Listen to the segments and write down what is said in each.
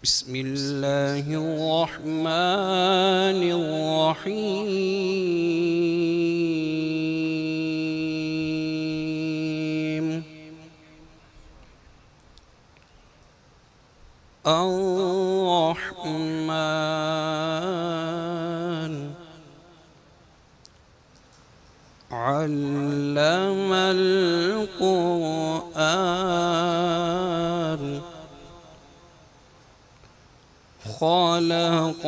بسم الله الرحمن الرحيم الرحمن علم القرآن خلق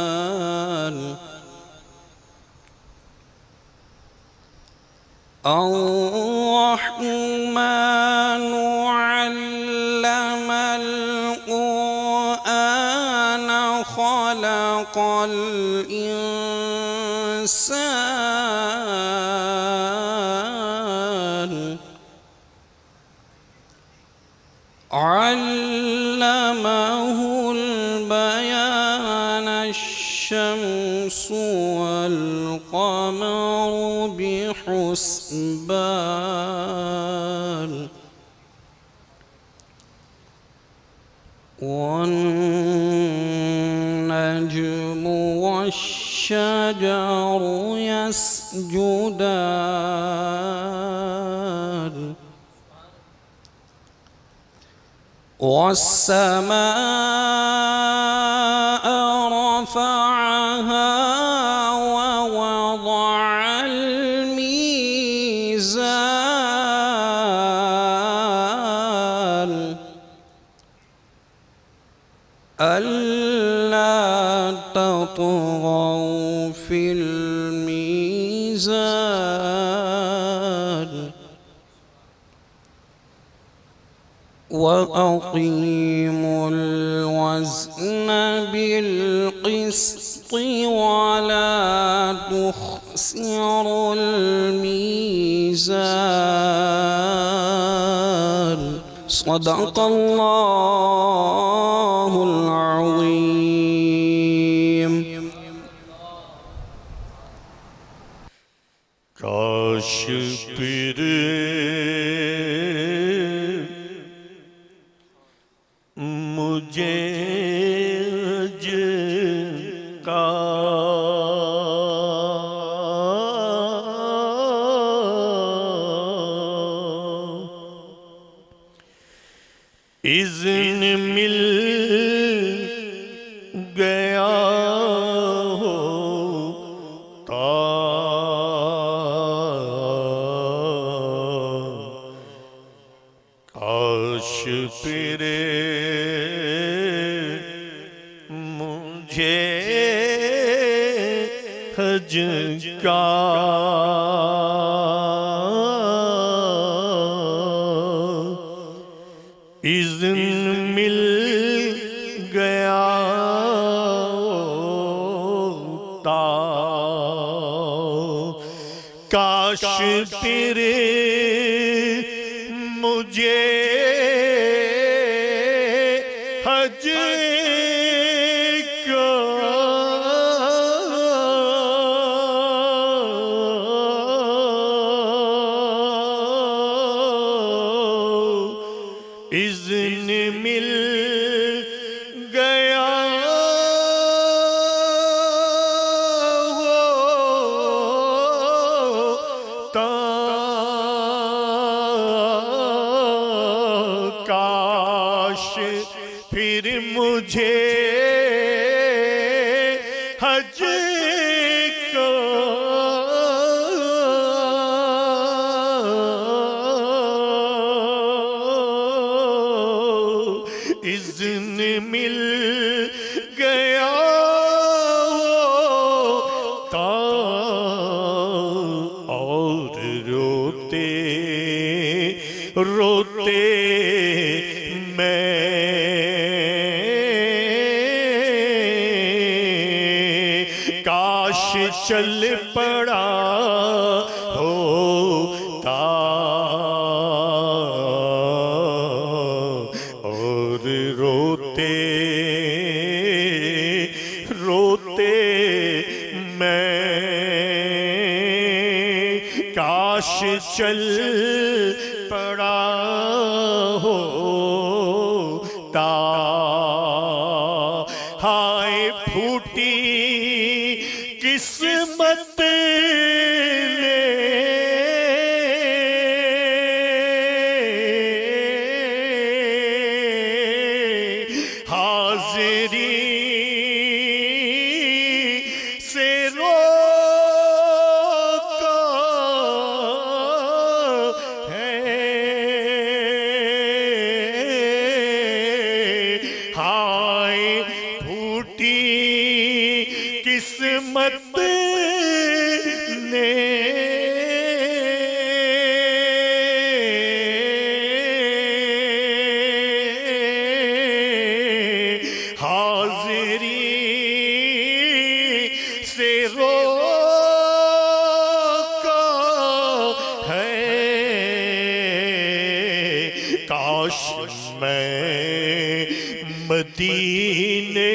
الإنسان الرحمن علم القرآن خلق الإنسان علمه البيان الشمس والقمر بحسبان والنجم والشجر يسجدان والسماء رفعها ووضع الميزان ألا تطغوا في الميزان وأقيموا الوزن بالقسط ولا تخسروا الميزان صدق الله العظيم. کاش پھر مجھے اج کا اذن مل گیا ہوتا کاش پھر مجھے حج کا اذن مل گیا ہوتا کاش پھر مجھے حج کا اذن مل گیا ہوتا کاش پھر مجھے حج کا اذن مل گیا ہوتا اور روتے روتے میں کاش چل پڑا ہوتا اور روتے روتے میں کاش چل پڑا ہوتا ہائے پھوٹی قسمت قسمت نے حاضری سے روکا ہے کاش میں مدینے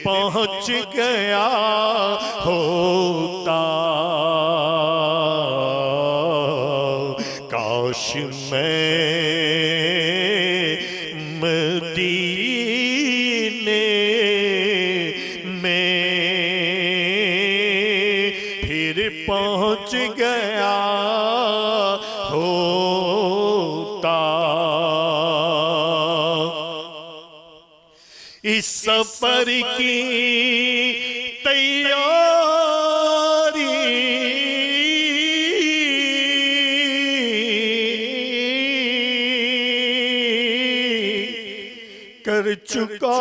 پہنچ گیا ہوتا کاش میں مدینے میں پھر پہنچ گیا ہوتا اس سفر کی تیاری کر چکا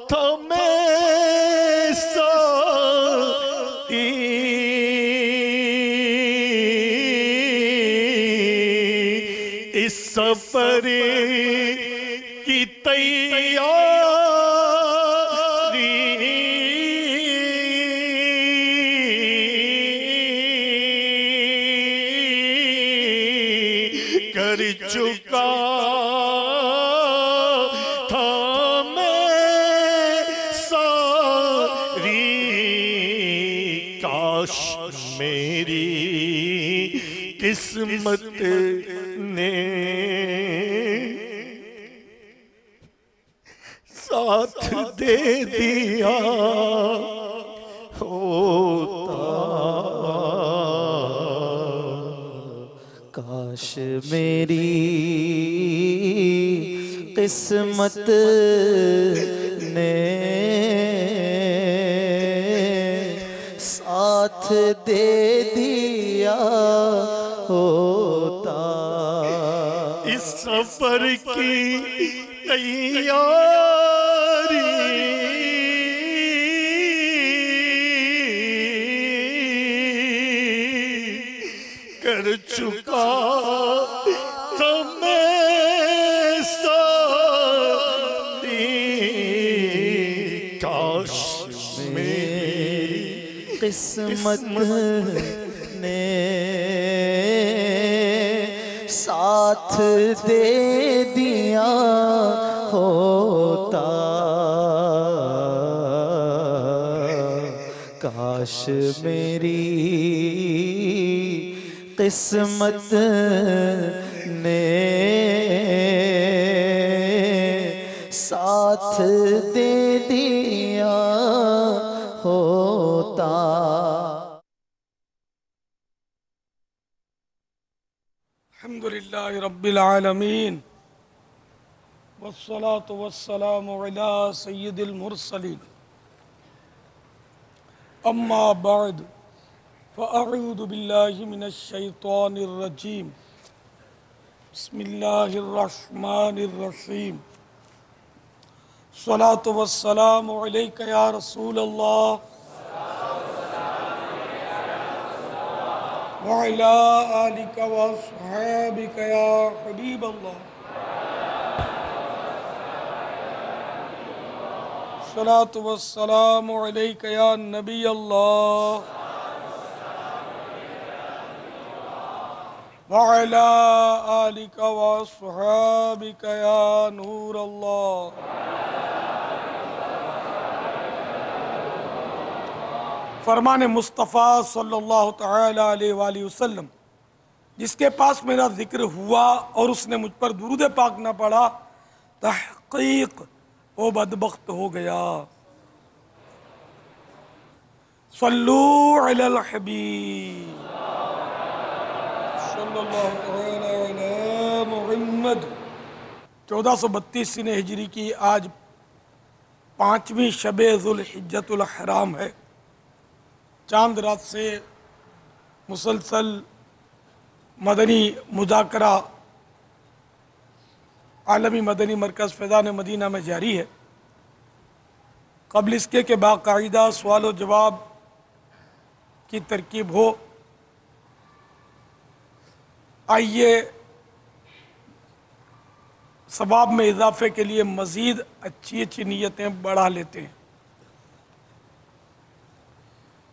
تھا میں ساری اس سفر کی کر چکا تھا میں ساری کاش میری قسمت نے ساتھ دے دیا ہوتا کاش میری قسمت نے ساتھ دے دیا ہوتا اس سفر کی تیاری کر چکا تھا میں ساری کاش میری قسمت نے ساتھ دے دیا ہوتا کاش میری قسمت نے ساتھ دے دیا ہوتا الحمدللہ رب العالمین والصلاة والسلام علی سید المرسلین اما بعد فاعوذ باللہ من الشیطان الرجیم بسم اللہ الرحمن الرحیم الصلاة والسلام علیک یا رسول اللہ وعلى آلك وأصحابك يا حبيب الله الصلاة والسلام عليك يا نبي الله وعلى آلك وأصحابك يا نور الله فرمان مصطفیٰ صلی اللہ تعالی علیہ وآلہ وسلم، جس کے پاس میرا ذکر ہوا اور اس نے مجھ پر درود پاک نہ پڑھا، تحقیق وہ بدبخت ہو گیا۔ صلو علی الحبیب صلی اللہ تعالی علی محمد۔ 1432 سنہ ہجری کی آج 5ویں شب ذوالحجۃ الحرام ہے۔ چاند رات سے مسلسل مدنی مذاکرہ عالمی مدنی مرکز فیضان مدینہ میں جاری ہے۔ قبل اس کے کہ باقاعدہ سوال و جواب کی ترکیب ہو، آئیے ثواب میں اضافے کے لیے مزید اچھی نیتیں بڑھا لیتے ہیں۔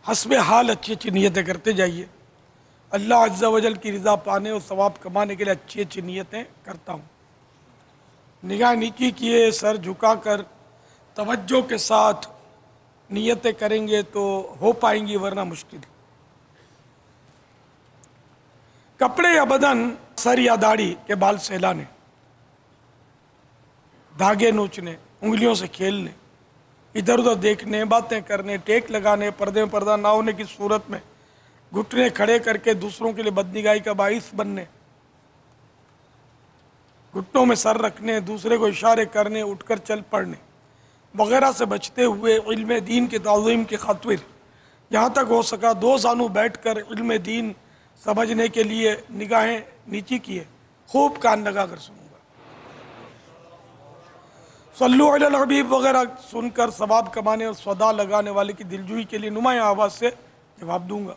حسب حال اچھی نیتیں کرتے جائیے۔ اللہ عز و جل کی رضا پانے اور ثواب کمانے کے لیے اچھی نیتیں کرتا ہوں۔ نگاہ نیچی کیے، سر جھکا کر توجہ کے ساتھ نیتیں کریں گے تو ہو پائیں گی، ورنہ مشکل۔ کپڑے یا بدن، سر یا داڑھی کے بال سہلانے، دھاگے نوچنے، انگلیوں سے کھیلنے، ادھر ادھر دیکھنے، باتیں کرنے، ٹیک لگانے، پردے میں پردہ نہ ہونے کی صورت میں گھٹنے کھڑے کر کے دوسروں کے لیے بدنگاہی کا باعث بننے، گھٹنوں میں سر رکھنے، دوسرے کو اشارے کرنے، اٹھ کر چل پڑنے وغیرہ سے بچتے ہوئے علم دین کی تعظیم کی خاطر جہاں تک ہو سکا دو زانو بیٹھ کر علم دین سمجھنے کے لیے نگاہیں نیچی کیے، خوب کان لگا کر سنوں گا۔ صلو علی الحبیب وغیرہ سن کر ثواب کمانے اور صدا لگانے والے کی دلجوئی کے لیے نمایاں آواز سے جواب دوں گا۔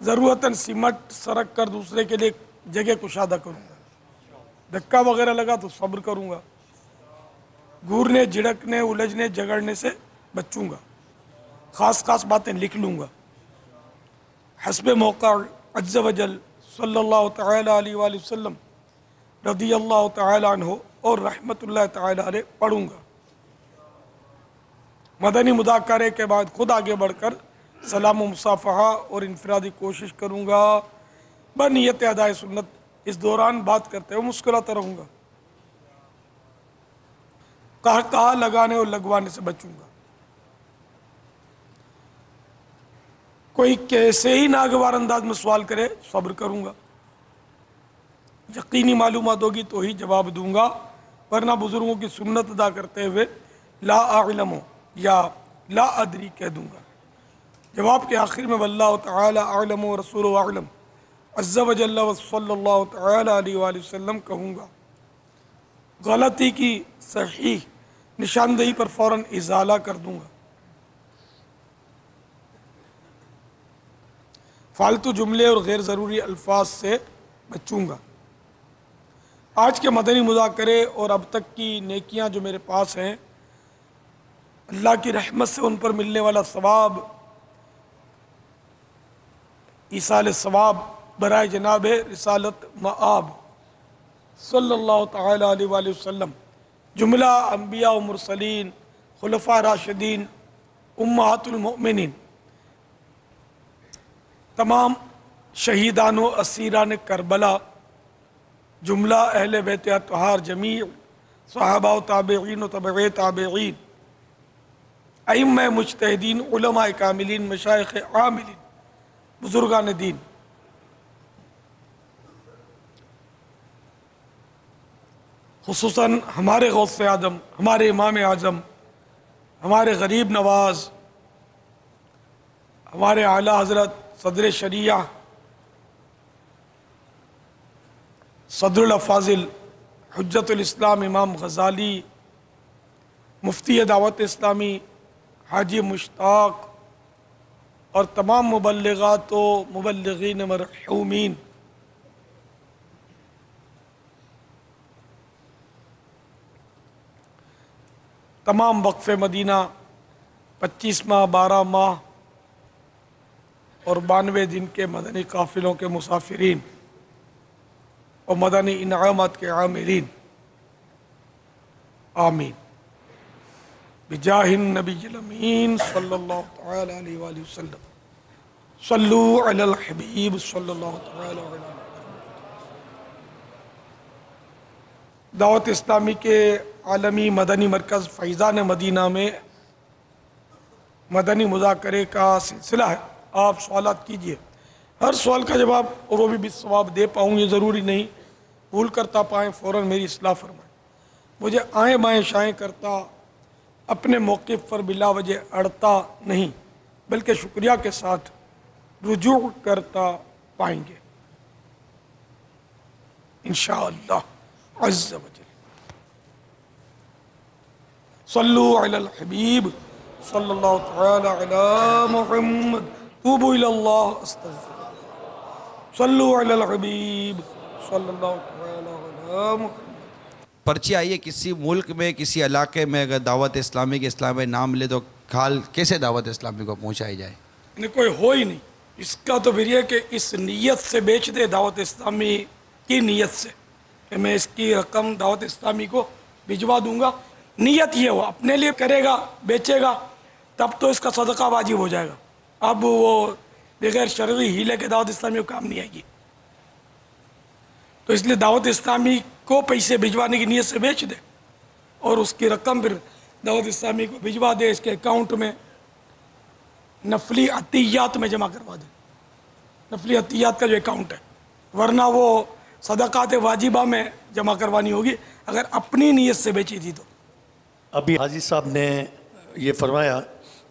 ضرورتاً سمٹ سرک کر دوسرے کے لیے جگہ کشادہ کروں گا۔ دھکا وغیرہ لگا تو صبر کروں گا۔ گورنے، جھڑکنے، الجھنے، جھگڑنے سے بچوں گا۔ خاص باتیں لکھ لوں گا۔ حسب موقع عز و جل صلی اللہ تعالی علیہ وآلہ وسلم رضی اللہ تعالی عنہ اور رحمت اللہ تعالی علیہ پڑھوں گا۔ مدنی مذاکرے کے بعد خود آگے بڑھ کر سلام و مصافحہ اور انفرادی کوشش کروں گا۔ بنیت ادائے سنت اس دوران بات کرتے ہوئے مسکراتا رہوں گا۔ کہا لگانے اور لگوانے سے بچوں گا۔ کوئی کیسے ہی ناگوار انداز میں سوال کرے صبر کروں گا۔ یقینی معلومات ہوگی تو ہی جواب دوں گا، ورنہ بزرگوں کی سنت ادا کرتے ہوئے لا اعلم یا لا ادری کہہ دوں گا۔ جواب کے آخر میں واللہ تعالی اعلم و رسول اعلم عز و جل و صلی اللہ تعالی علیہ وآلہ وسلم کہوں گا۔ غلطی کی صحیح نشاندہی پر فوراً ازالہ کر دوں گا۔ فالتو جملے اور غیر ضروری الفاظ سے بچوں گا۔ آج کے مدنی مذاکرے اور اب تک کی نیکیاں جو میرے پاس ہیں، اللہ کی رحمت سے ان پر ملنے والا ثواب، ایصال ثواب برائے جناب رسالت مآب صلی اللہ تعالی علیہ وآلہ وسلم، جملہ انبیاء و مرسلین، خلفاء راشدین، امہات المؤمنین، تمام شہیدان و اسیران کربلا، جملہ اہل بیت اطہار جمیع، صحابہ و تابعین و تبع تابعین، ائمہ مجتہدین، علماء کاملین، مشایخ عاملین، بزرگان دین، خصوصاً ہمارے غوث اعظم، ہمارے امام اعظم، ہمارے غریب نواز، ہمارے اعلیٰ حضرت صدر شریعہ، صدر الافاضل، حجت الاسلام امام غزالی، مفتی دعوت اسلامی حاجی مشتاق، اور تمام مبلغات و مبلغین مرحومین، تمام وقف مدینہ 25 ماہ 12 ماہ اور 92 دن کے مدنی قافلوں کے مسافرین اور مدنی انعامات کے عاملین، آمین۔ بجاہ النبی الامین صلی اللہ تعالی علیہ وآلہ وسلم صلو علی الحبیب صلی اللہ تعالی علیہ وسلم۔ دعوت اسلامی کے عالمی مدنی مرکز فیضان مدینہ میں مدنی مذاکرے کا سلسلہ ہے۔ آپ سوالات کیجئے، ہر سوال کا جواب اور وہ بھی بالثواب دے پاؤں یہ ضروری نہیں، بھول کرتا پائیں فوراً میری اصلاح فرمائیں۔ مجھے آئیں بائیں شائیں کرتا اپنے موقف پر بلا وجہ اڑتا نہیں، بلکہ شکریہ کے ساتھ رجوع کرتا پائیں گے انشاءاللہ عز و جل۔ صلو علی الحبیب صلی اللہ تعالی علی محمد توبوا الی اللہ استغفر اللہ۔ صلو علی الحبیب صلی اللہ تعالی علی محمد۔ پرچی آئیے کسی ملک میں کسی علاقے میں اگر دعوت اسلامی کے اسلام میں نام لے تو کھال کیسے دعوت اسلامی کو پہنچائی جائے؟ کوئی ہو ہی نہیں اس کا، تو پھر یہ کہ اس نیت سے بیچ دے دعوت اسلامی کی نیت سے کہ میں اس کی رقم دعوت اسلامی کو بھجوا دوں گا، نیت یہ ہو اپنے لیے کرے گا بیچے گا تب تو اس کا صدقہ واجب ہو جائے گا۔ اب وہ بغیر شرعی ہیلے کے دعوت اسلامی کو کام نہیں آئے گی، تو اس لیے دعوت اسلامی کو پیسے بھجوانے کی نیت سے بیچ دے اور اس کی رقم پھر دعوت اسلامی کو بھجوا دے، اس کے اکاؤنٹ میں نفلی عطیات میں جمع کروا دے، نفلی عطیات کا جو اکاؤنٹ ہے، ورنہ وہ صدقات واجبہ میں جمع کروانی ہوگی اگر اپنی نیت سے بیچی تھی تو۔ ابھی حاجی صاحب نے یہ فرمایا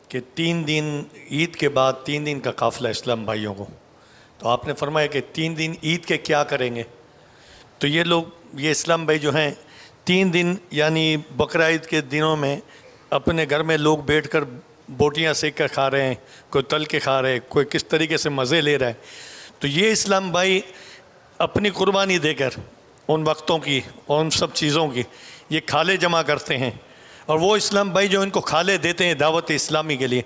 کہ 3 دن عید کے بعد 3 دن کا قافلہ اسلام بھائیوں کو، تو آپ نے فرمایا کہ 3 دن عید کے کیا کریں گے؟ تو یہ لوگ یہ اسلام بھائی جو ہیں 3 دن یعنی بقرہ عید کے دنوں میں اپنے گھر میں لوگ بیٹھ کر بوٹیاں سیک کر کھا رہے ہیں، کوئی تل کے کھا رہے ہیں، کوئی کس طریقے سے مزے لے رہا ہے، تو یہ اسلام بھائی اپنی قربانی دے کر ان وقتوں کی اور ان سب چیزوں کی یہ کھالے جمع کرتے ہیں، اور وہ اسلام بھائی جو ان کو کھالے دیتے ہیں دعوت اسلامی کے لیے،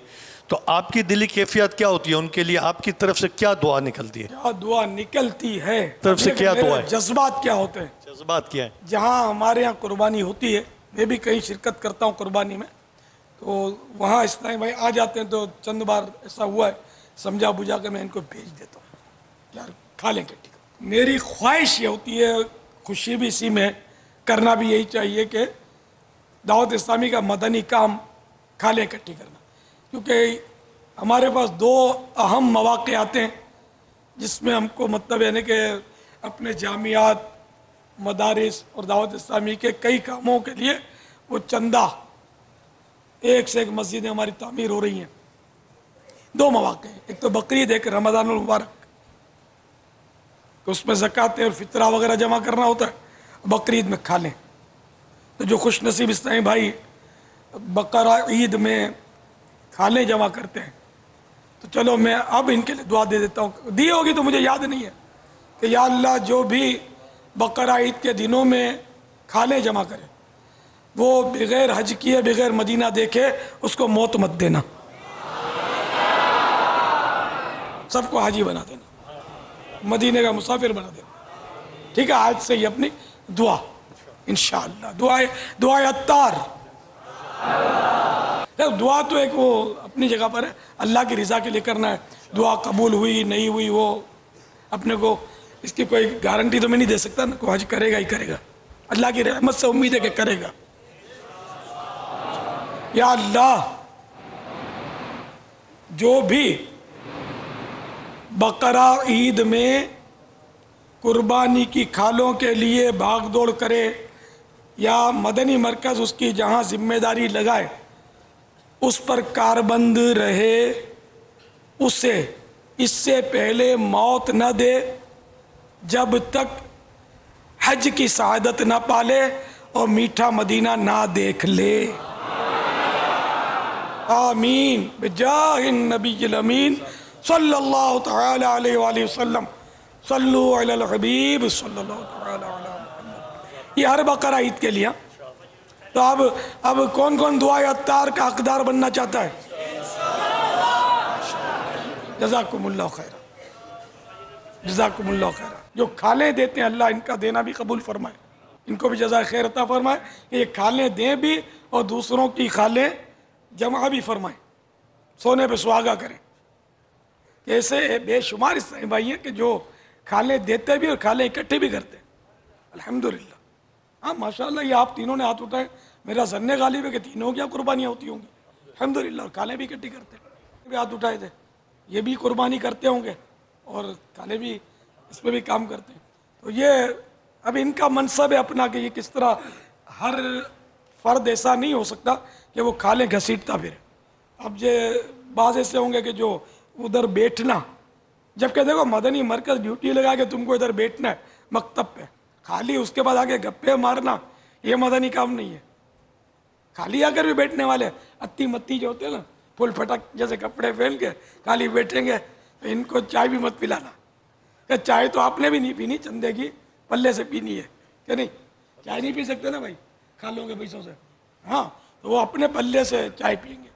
تو آپ کی دلی کیفیت کیا ہوتی ہے ان کے لیے؟ آپ کی طرف سے کیا دعا نکلتی ہے؟ کیا دعا نکلتی ہے؟ طرف سے کیا دعا ہے؟ جذبات کیا ہوتے ہیں؟ جذبات کیا ہے؟ جہاں ہمارے یہاں قربانی ہوتی ہے، میں بھی کہیں شرکت کرتا ہوں قربانی میں، تو وہاں اس طرح بھائی آ جاتے ہیں، تو چند بار ایسا ہوا ہے سمجھا بجھا کے میں ان کو بھیج دیتا ہوں یار کھا لیں کٹی۔ میری خواہش یہ ہوتی ہے، خوشی بھی اسی میں، کرنا بھی یہی چاہیے کہ دعوت اسلامی کا مدنی کام کھا لیں کٹی کرنا، کیونکہ ہمارے پاس 2 اہم مواقع آتے ہیں جس میں ہم کو مطلب یعنی کہ اپنے جامعات، مدارس اور دعوت اسلامی کے کئی کاموں کے لیے وہ چندہ ایک سے ایک مسجدیں ہماری تعمیر ہو رہی ہیں۔ 2 مواقع ہیں، ایک تو بقرعید، ایک رمضان المبارک، کہ اس میں زکوٰۃ اور فطرہ وغیرہ جمع کرنا ہوتا ہے، بقرعید میں کھا لیں۔ تو جو خوش نصیب اسلامی بھائی بقرہ عید میں کھالیں جمع کرتے ہیں تو چلو میں اب ان کے لیے دعا دے دیتا ہوں، دی ہوگی تو مجھے یاد نہیں ہے، کہ یا اللہ جو بھی بقرہ عید کے دنوں میں کھالیں جمع کرے وہ بغیر حج کیے بغیر مدینہ دیکھے اس کو موت مت دینا، سب کو حاجی بنا دینا، مدینے کا مسافر بنا دینا، ٹھیک ہے؟ آج سے یہ اپنی دعا انشاءاللہ، دعائے عطار، دعا تو ایک وہ اپنی جگہ پر ہے، اللہ کی رضا کے لیے کرنا ہے، دعا قبول ہوئی نہیں ہوئی وہ اپنے کو اس کی کوئی گارنٹی تو میں نہیں دے سکتا نا، کوئی حج کرے گا ہی کرے گا، اللہ کی رحمت سے امید ہے کہ کرے گا۔ یا اللہ جو بھی بقرہ عید میں قربانی کی کھالوں کے لیے بھاگ دوڑ کرے یا مدنی مرکز اس کی جہاں ذمہ داری لگائے اس پر کاربند رہے، اسے اس سے پہلے موت نہ دے جب تک حج کی سعادت نہ پالے اور میٹھا مدینہ نہ دیکھ لے۔ آمین بجاہ النبی الامین صلی اللہ تعالی علیہ وآلہ وسلم صلو علی الحبیب صلی اللہ تعالی علی محمد۔ یہ ہر بقرہ عید کے لیے۔ تو اب کون کون دعائے عطار کا حقدار بننا چاہتا ہے؟ جزاکم اللہ خیر، جزاکم اللہ خیر۔ جو کھالیں دیتے ہیں اللہ ان کا دینا بھی قبول فرمائے، ان کو بھی جزائے خیر عطا فرمائے کہ یہ کھالیں دیں بھی اور دوسروں کی کھالیں जमा भी फरमाएं, सोने पे सुहागा करें। ऐसे बेशुमार इस्लामी भाई हैं कि जो खाले देते भी और खाले इकट्ठे भी करते हैं। अल्हम्दुलिल्लाह। हाँ माशाल्लाह, ये आप तीनों ने हाथ उठाए, मेरा ज़न्ने गालिब है कि तीनों की कुर्बानियाँ होती होंगी। अल्हम्दुलिल्लाह। और खाले भी इकट्ठी करते हैं, भी हाथ उठाए थे, ये भी कुर्बानी करते होंगे और खाले भी इसमें भी काम करते हैं। तो ये अब इनका मनसब है अपना कि ये किस तरह, हर फर्द ऐसा नहीं हो सकता कि वो खाले घसीटता फिरे। अब ये बाज़ ऐसे होंगे कि जो उधर बैठना, जबकि देखो मदनी मरकज़ ड्यूटी लगा के तुमको इधर बैठना है मकतब पे, खाली उसके बाद आगे गप्पे मारना ये मदनी काम नहीं है। खाली आकर भी बैठने वाले अत्ती मत्ती जो होते हैं ना, फुल फटक जैसे कपड़े पहन के खाली बैठेंगे, तो इनको चाय भी मत पिलाना। कि चाय तो आपने भी नहीं पीनी, चंदे की पल्ले से पीनी है कि नहीं? चाय नहीं पी सकते ना भाई खा लोगे पैसों से। हाँ, तो वो अपने पल्ले से चाय पियेंगे।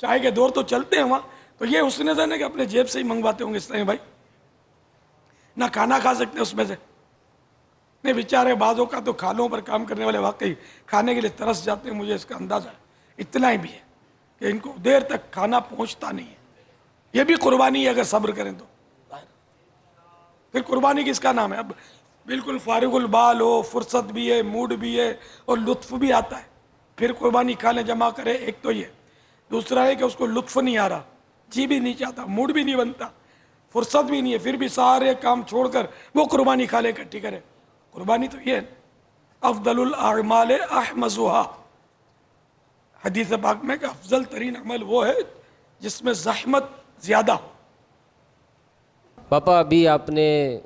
चाय के दौर तो चलते हैं वहाँ, तो ये उसने जाने कि अपने जेब से ही मंगवाते होंगे इस तरह भाई, ना खाना खा सकते उसमें से। नहीं बेचारे बाजों का तो खालों पर काम करने वाले वाकई खाने के लिए तरस जाते हैं, मुझे इसका अंदाज़ा है। इतना ही भी है कि इनको देर तक खाना पहुंचता नहीं है। ये भी कुर्बानी है अगर सब्र करें तो। फिर कुर्बानी किसका नाम है? अब बिल्कुल फारिगुल बाल हो, फुर्सत भी है, मूड भी है और लुत्फ भी आता है, फिर कुर्बानी खाने जमा करे। एक तो ये, दूसरा है कि उसको लुत्फ नहीं आ रहा, जी भी नहीं चाहता, मूड भी नहीं बनता, फुर्सत भी नहीं है, फिर भी सारे काम छोड़कर वो कुर्बानी खा ले इकट्ठी करे। कुर्बानी तो ये है, अफदलुल अमाल अहमजुहा, हदीस पाक में कि अफजल तरीन अमल वो है जिसमें ज़हमत ज़्यादा हो। पापा अभी आपने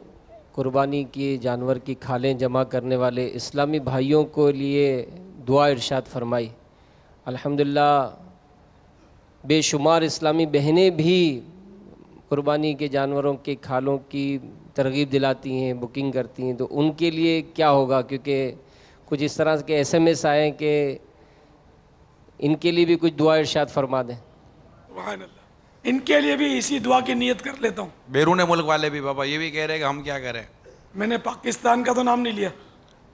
कुर्बानी की जानवर की खालें जमा करने वाले इस्लामी भाइयों को लिए दुआ इरशाद फरमाई। अल्हम्दुलिल्लाह बेशुमार इस्लामी बहनें भी कुर्बानी के जानवरों के खालों की तरगीब दिलाती हैं, बुकिंग करती हैं, तो उनके लिए क्या होगा? क्योंकि कुछ इस तरह के SMS आए हैं कि इनके लिए भी कुछ दुआ इरशाद फरमा दें। सुभान अल्लाह। इनके लिए भी इसी दुआ की नियत कर लेता हूँ। बैरून मुल्क वाले भी बाबा ये भी कह रहे हैं कि हम क्या करें। मैंने पाकिस्तान का तो नाम नहीं लिया।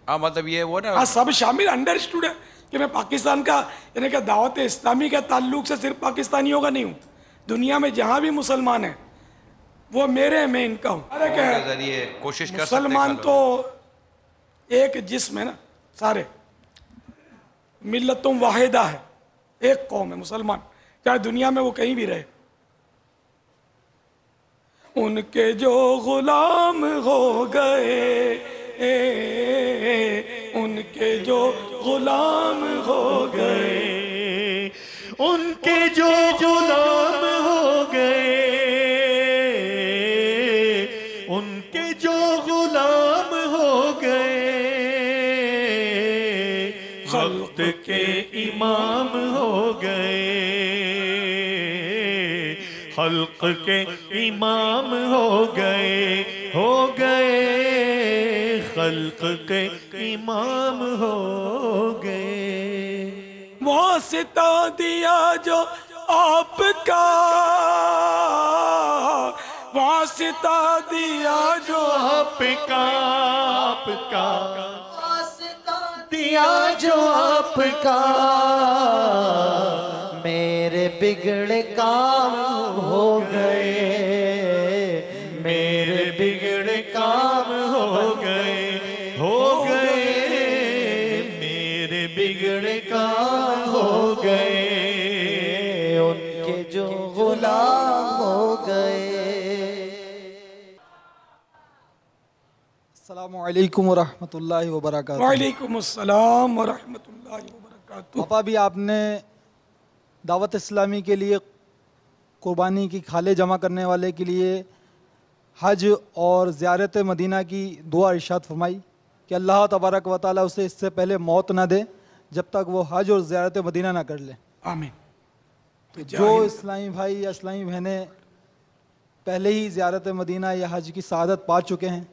हाँ मतलब ये वो ना, हाँ सब शामिल, अंडरस्टूड है कि मैं पाकिस्तान का, यानी कि दावत इस्लामी का ताल्लुक से सिर्फ पाकिस्तानियों का नहीं हूँ, दुनिया में जहाँ भी मुसलमान हैं वो मेरे हैं, मैं इनका हूँ। अरे जरिए कोशिश कर सकते हैं। मुसलमान तो एक जिस्म है ना, सारे मिल्लतुम वाहिदा है, एक कौम है मुसलमान, चाहे दुनिया में वो कहीं भी रहे। उनके जो गुलाम हो गए, उनके जो गुलाम हो गए, उनके जो गुलाम हो गए, उनके जो गुलाम हो गए, खल्क के इमाम हो गए, खल्क के इमाम हो गए, खल्क के इमाम हो गए। वास्ता दिया जो आपका, वास्ता दिया जो आपका, आपका वास्ता दिया जो आपका, मेरे बिगड़े काम हो गए, मेरे बिगड़े काम हो गए, मेरे बिगड़े काम हो गए, उनके जो गुलाम हो गए। अस्सलामु अलैकुम व रहमतुल्लाहि व बरकातुहू। वालेकुम अस्सलाम व रहमतुल्लाहि व बरकातुहू। पापा भी आपने दावत इस्लामी के लिए कुर्बानी की खाले जमा करने वाले के लिए हज और ज़ियारत मदीना की दुआ इरशाद फरमाई कि अल्लाह तबारक व तआला उसे इससे पहले मौत ना दे जब तक वो हज और ज़ियारत मदीना ना कर ले। आमीन। तो जो इस्लामी भाई या इस्लामी बहनें पहले ही ज़ियारत मदीना या हज की सआदत पा चुके हैं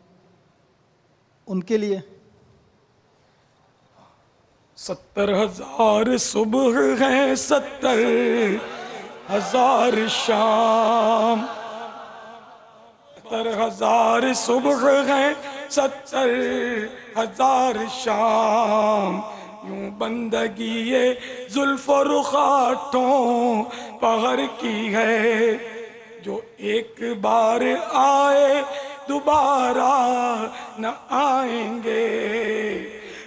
उनके लिए 70,000 सुबह हैं, 70,000 शाम, 70,000 सुबह हैं, 70,000 शाम, यूं बंदगी ये जुल्फ और रुखाटों पहर की है, जो एक बार आए दोबारा न आएंगे,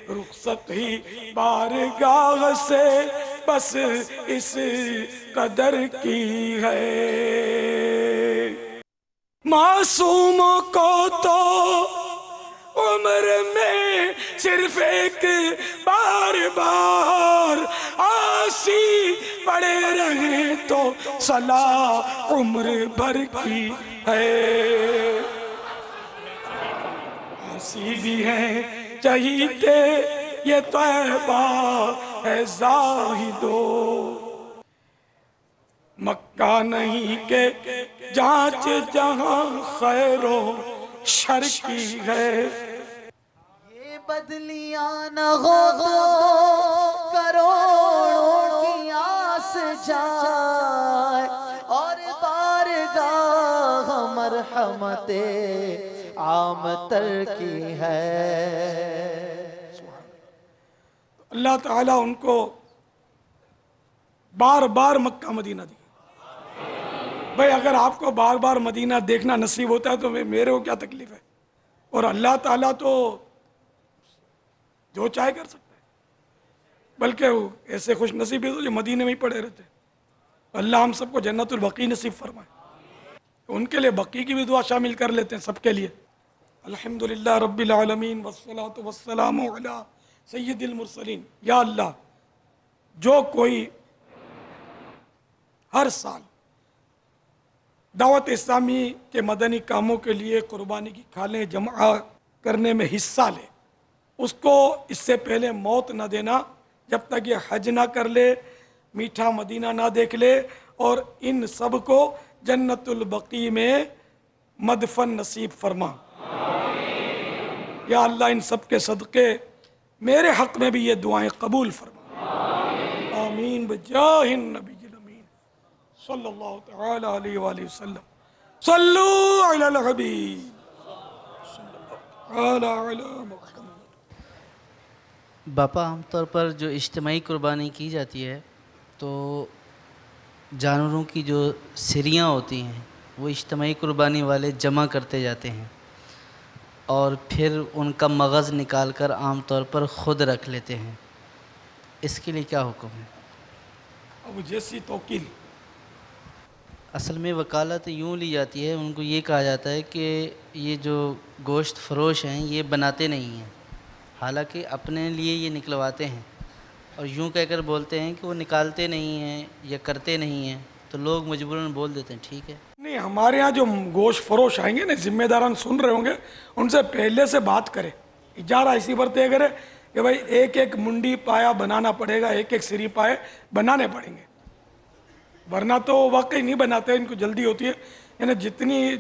रुखसत ही बारगाह से बस इस कदर की है। मासूमों को तो उम्र में सिर्फ एक बार बार आसी पड़े रहे तो सलाह उम्र भर की है। आसी भी है चहीते ये तैबा है ज़ाहिदो, मक्का नहीं के जांच जहां खैरो शर की है। ये बदलियां न हो तो करोड़ों की आस जाए, और बारगाह मरहमते आम तर की है। अल्लाह ताला उनको बार बार मक्का मदीना दिया। भाई अगर आपको बार बार मदीना देखना नसीब होता है तो मेरे को क्या तकलीफ है। और अल्लाह ताला तो जो चाहे कर सकता है, बल्कि वो ऐसे खुश नसीब है तो जो मदीने में ही पड़े रहते। अल्लाह हम सबको जन्नतुल बकी नसीब फरमाए। तो उनके लिए बकी की भी दुआ शामिल कर लेते हैं सबके लिए। अल्हम्दुलिल्लाह रब्बिल आलमीन वस्सलातु वस्सलामु अला सय्यिदिल मुरसलीन। या अल्लाह, जो कोई हर साल दावत इस्लामी के मदनी कामों के लिए कुर्बानी की खालें जमा करने में हिस्सा ले, उसको इससे पहले मौत न देना जब तक ये हज ना कर ले, मीठा मदीना ना देख ले, और इन सब को जन्नतुल बकी में मदफन नसीब फरमा। या अल्लाह, इन सब के सदक़े मेरे हक़ में भी ये दुआएं कबूल फरमा। आमीन बजाहिन नबी सल्लल्लाहु तआला अलैहि वसल्लम। सल्लू अलल हबीब सल्लल्लाहु अलैहि वसल्लम। बापा, आमतौर पर जो इज्तिमाई कुर्बानी की जाती है तो जानवरों की जो सिरियाँ होती हैं वो इज्तिमाई कुर्बानी वाले जमा करते जाते हैं और फिर उनका मगज़ निकाल कर आमतौर पर ख़ुद रख लेते हैं। इसके लिए क्या हुक्म है? अब जैसी तौकील, असल में वकालत यूँ ली जाती है, उनको ये कहा जाता है कि ये जो गोश्त फरोश हैं ये बनाते नहीं हैं, हालांकि अपने लिए ये निकलवाते हैं, और यूँ कहकर बोलते हैं कि वो निकालते नहीं हैं या करते नहीं हैं, तो लोग मजबूरन बोल देते हैं ठीक है। नहीं, हमारे यहाँ जो गोश्त फरोश आएंगे ना, जिम्मेदारान सुन रहे होंगे, उनसे पहले से बात करें, इजारा इसी पर तय करें कि भाई एक एक मुंडी पाया बनाना पड़ेगा, एक एक सिरी पाए बनाने पड़ेंगे, वरना तो वाकई नहीं बनाते, इनको जल्दी होती है। यानी जितनी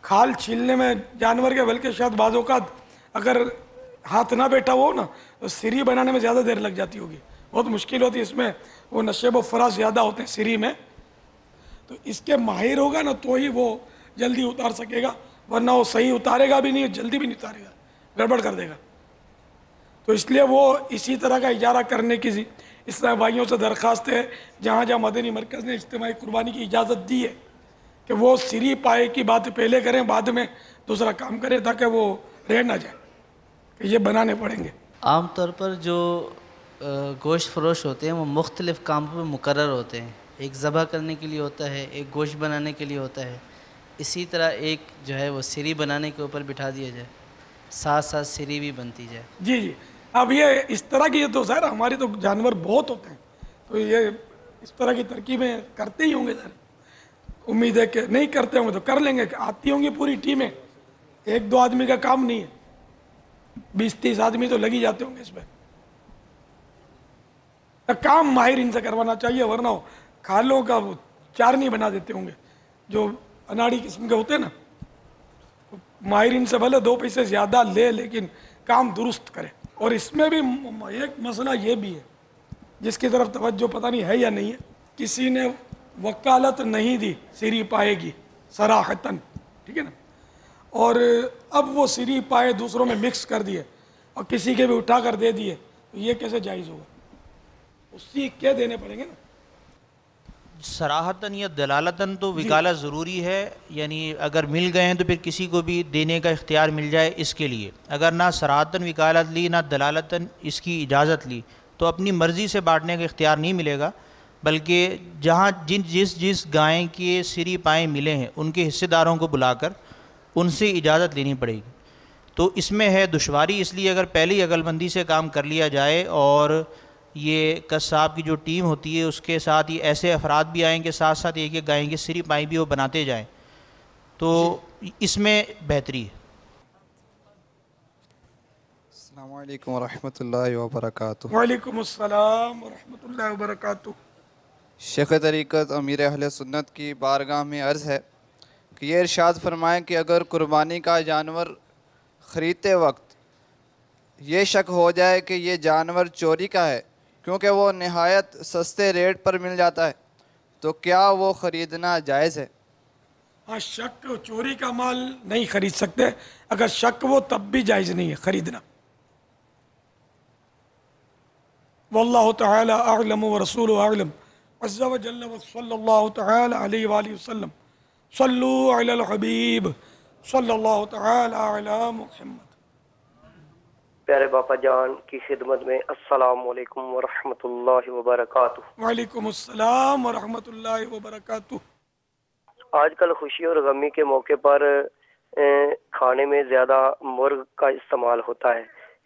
खाल छीलने में जानवर के, बल्कि शायद बाज़ औक़ात अगर हाथ ना बैठा हो ना तो सिरी बनाने में ज़्यादा देर लग जाती होगी, बहुत मुश्किल होती है। इसमें वो नशेब व फराज ज़्यादा होते हैं सिरी में, तो इसके माहिर होगा ना तो ही वो जल्दी उतार सकेगा, वरना वो सही उतारेगा भी नहीं, जल्दी भी नहीं उतारेगा, गड़बड़ कर देगा। तो इसलिए वो इसी तरह का इजारा करने की इस्लामी भाइयों से दरख्वास्त है, जहाँ जहाँ मदनी मरकज़ ने इज्तिमाई कुर्बानी की इजाज़त दी है कि वो सिरी पाए की बात पहले करें, बाद में दूसरा काम करें, ताकि वो रह ना जाए कि ये बनाने पड़ेंगे। आम तौर पर जो गोश्त फरोश होते हैं वो मुख्तलिफ़ कामों पर मुकर्रर होते हैं, एक ज़बह करने के लिए होता है, एक गोश्त बनाने के लिए होता है, इसी तरह एक जो है वो सिरी बनाने के ऊपर बिठा दिया जाए, साथ साथ सिरी भी बनती जाए। जी जी, अब ये इस तरह की, ये तो सर हमारे तो जानवर बहुत होते हैं, तो ये इस तरह की तरकीबें करते ही होंगे सर। उम्मीद है कि नहीं करते होंगे तो कर लेंगे, आती होंगी पूरी टीमें, एक दो आदमी का काम नहीं है, 20-30 आदमी तो लग ही जाते होंगे इसमें। काम माहिर इनसे करवाना चाहिए, वरना खालों का चारनी बना देते होंगे जो अनाड़ी किस्म के होते हैं ना। माहिर इनसे भले 2 पैसे ज़्यादा ले, लेकिन काम दुरुस्त करे। और इसमें भी एक मसला ये भी है जिसकी तरफ तवज्जो पता नहीं है या नहीं है, किसी ने वकालत नहीं दी सिरी पाएगी सराहतन, ठीक है ना, और अब वो सिरी पाए दूसरों में मिक्स कर दिए और किसी के भी उठा कर दे दिए, تو یہ کیسے جائز ہوگا؟ اسی کے دینے پڑیں گے نا. صراحتاً یا دلالتاً تو وکالت ضروری ہے، یعنی اگر مل گئے ہیں تو پھر کسی کو بھی دینے کا اختیار مل جائے اس کے لیے. اگر نہ صراحتاً وکالت لی نہ دلالتاً اس کی اجازت لی تو اپنی مرضی سے بانٹنے کا اختیار نہیں ملے گا، بلکہ جہاں جس گائیں کے سری پائیں ملے ہیں ان کے حصے داروں کو بلا کر ان سے اجازت لینی پڑے گی. تو اس میں ہے دشواری، اس لیے اگر پہلی عقل مندی سے کام کر لیا جائے اور یہ قصاب کی جو ٹیم ہوتی ہے اس کے ساتھ یہ ایسے افراد بھی آئیں کہ ساتھ ساتھ ایک ایک گائیں کی سری پائیں بھی وہ بناتے جائیں تو اس میں بہتری ہے. السلام علیکم ورحمۃ اللہ وبرکاتہ. وعلیکم السلام ورحمۃ اللہ وبرکاتہ. شیخ طریقت امیر اہل سنت کی بارگاہ میں عرض ہے کہ یہ ارشاد فرمائیں کہ اگر قربانی کا جانور خریدتے وقت یہ شک ہو جائے کہ یہ جانور چوری کا ہے کیونکہ وہ نہایت سستے ریٹ پر مل جاتا ہے تو کیا وہ خریدنا جائز ہے؟ ہاں، شک چوری کا مال نہیں خرید سکتے. اگر شک وہ تب بھی جائز نہیں ہے خریدنا. واللہ تعالی اعلم ورسول اعلم عز وجل وصلی اللہ تعالی علیہ وآلہ وسلم. صلو علی الحبیب صلی اللہ تعالی علی محمد. پیارے باپا جان کی خدمت میں السلام علیکم ورحمۃ اللہ وبرکاتہ. وعلیکم السلام ورحمۃ اللہ وبرکاتہ. آج کل خوشی اور غمی کے موقع پر کھانے میں زیادہ مرغ کا استعمال ہوتا ہے.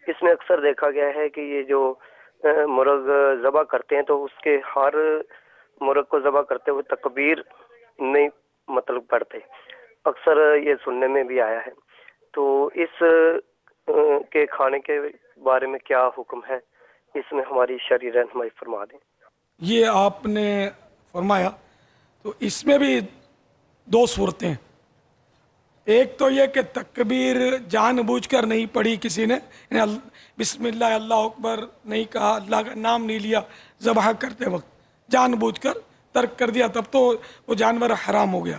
اس میں اکثر دیکھا گیا ہے کہ یہ جو مرغ ذبح کرتے ہیں تو اس کے ہر مرغ کو ذبح کرتے ہوئے تکبیر نہیں پڑھتے. اکثر یہ سننے میں بھی آیا ہے. تو اس کے کھانے کے بارے میں کیا حکم ہے؟ اس میں ہماری شرعی رہنمائی فرما دیں. یہ آپ نے فرمایا تو اس میں بھی دو صورتیں. ایک تو یہ کہ تکبیر جان بوجھ کر نہیں پڑھی کسی نے، بسم اللہ اللہ اکبر نہیں کہا، اللہ کا نام نہیں لیا ذبح کرتے وقت، جان بوجھ کر ترک کر دیا، تب تو وہ جانور حرام ہو گیا.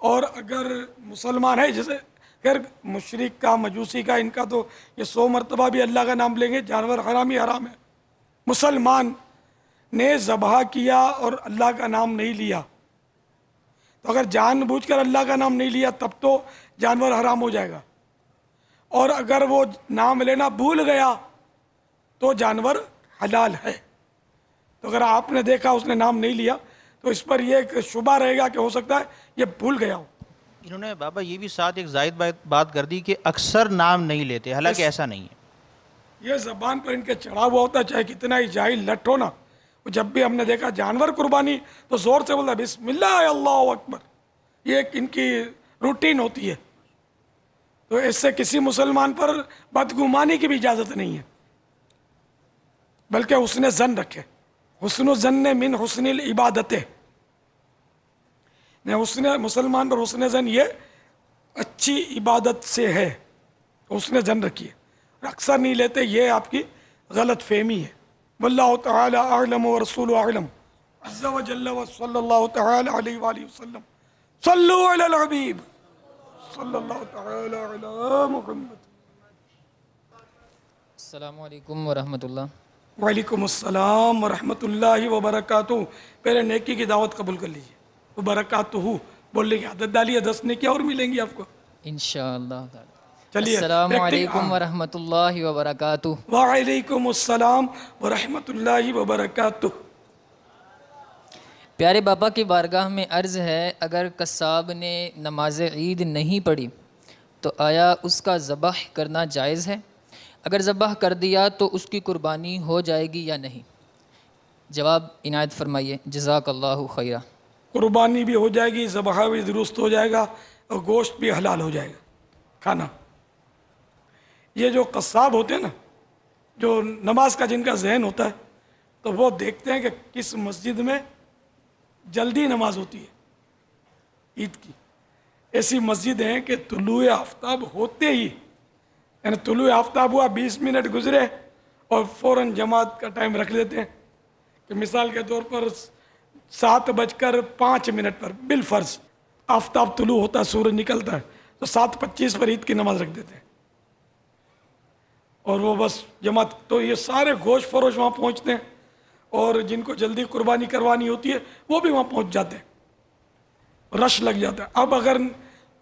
اور اگر مسلمان ہے، جیسے خیر مشرک کا مجوسی کا ان کا تو یہ 100 مرتبہ بھی اللہ کا نام لیں گے، جانور حرام ہی حرام ہے. مسلمان نے ذبح کیا اور اللہ کا نام نہیں لیا تو اگر جان بوجھ کر اللہ کا نام نہیں لیا تب تو جانور حرام ہو جائے گا. اور اگر وہ نام لینا بھول گیا تو جانور حلال ہے. تو اگر آپ نے دیکھا اس نے نام نہیں لیا تو اس پر یہ ایک شبہ رہے گا کہ ہو سکتا ہے یہ بھول گیا ہو. انہوں نے بابا یہ بھی ساتھ ایک زائد بات کر دی کہ اکثر نام نہیں لیتے، حالانکہ ایسا نہیں ہے. یہ زبان پر ان کے چڑھا ہوا ہوتا ہے، چاہے کتنا ہی جاہل لٹ ہو نا، جب بھی ہم نے دیکھا جانور قربانی تو زور سے بولتا ہے بسم اللہ اللہ اکبر. یہ ایک ان کی روٹین ہوتی ہے. تو اس سے کسی مسلمان پر بدگمانی کی بھی اجازت نہیں ہے، بلکہ حسن ظن رکھے. حسن الظن من حسن العبادت. مسلمان پر حسن ظن یہ اچھی عبادت سے ہے، حسن ظن رکھیے. اکثر نہیں لیتے، یہ آپ کی غلط فہمی ہے. واللہ تعالی اعلم ورسول اعلم عز وجل وصلی اللہ تعالی علیہ وآلہ وسلم. صلو علی الحبیب صلی اللہ تعالی علی محمد. السلام علیکم ورحمۃ اللہ. وعلیکم السلام ورحمۃ اللہ وبرکاتہ. پہلے نیکی کی دعوت قبول کر لیجیے. وبرکاتہ بولنے کی عادت ڈالیے، 10 نیکی اور ملیں گی آپ کو انشاءاللہ تعالی. چلیے. السلام علیکم ورحمۃ اللہ وبرکاتہ. وعلیکم السلام ورحمۃ اللہ وبرکاتہ. پیارے باپا کی بارگاہ میں عرض ہے، اگر قصاب نے نماز عید نہیں پڑھی تو آیا اس کا ذبح کرنا جائز ہے؟ اگر ذبح کر دیا تو اس کی قربانی ہو جائے گی یا نہیں؟ جواب عنایت فرمائیے، جزاک اللہ خیرہ. قربانی بھی ہو جائے گی، ذبح بھی درست ہو جائے گا اور گوشت بھی حلال ہو جائے گا کھانا. یہ جو قصاب ہوتے ہیں نا، جو نماز کا جن کا ذہن ہوتا ہے، تو وہ دیکھتے ہیں کہ کس مسجد میں جلدی نماز ہوتی ہے عید کی. ایسی مسجد ہیں کہ طلوع آفتاب ہوتے ہی، یعنی طلوع آفتاب ہوا 20 منٹ گزرے اور فوراً جماعت کا ٹائم رکھ لیتے ہیں. کہ مثال کے طور پر 7:05 پر بالفرض آفتاب طلوع ہوتا ہے، سورج نکلتا ہے، تو 7:25 پر عید کی نماز رکھ دیتے ہیں. और वो बस जमात, तो ये सारे गोश्त फरोश वहाँ पहुँचते हैं और जिनको जल्दी कुर्बानी करवानी होती है वो भी वहाँ पहुँच जाते हैं, रश लग जाता है। अब अगर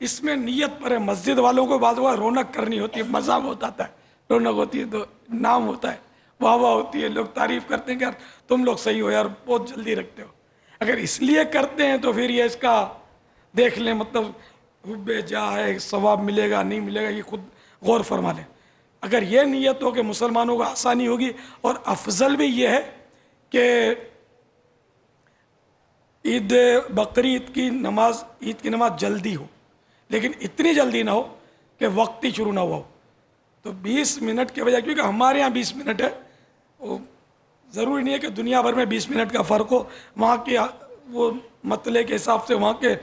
इसमें नियत पर है, मस्जिद वालों को बाद रौनक करनी होती है, मज़ा बहुत आता है, रौनक होती है तो नाम होता है, वाह वाह होती है, लोग तारीफ़ करते हैं कि यार तुम लोग सही हो यार, बहुत जल्दी रखते हो। अगर इसलिए करते हैं तो फिर ये इसका देख लें, मतलब हुब्बे जा है, सवाब मिलेगा नहीं मिलेगा, ये खुद गौर फरमा लें। अगर ये नियत हो कि मुसलमानों को आसानी होगी, और अफजल भी ये है कि ईद बकरीद की नमाज, ईद की नमाज जल्दी हो, लेकिन इतनी जल्दी ना हो कि वक्त ही शुरू ना हुआ हो। तो 20 मिनट के बजाय, क्योंकि हमारे यहाँ 20 मिनट है, वो ज़रूरी नहीं है कि दुनिया भर में 20 मिनट का फ़र्क हो, वहाँ के वो मतले के हिसाब से, वहाँ के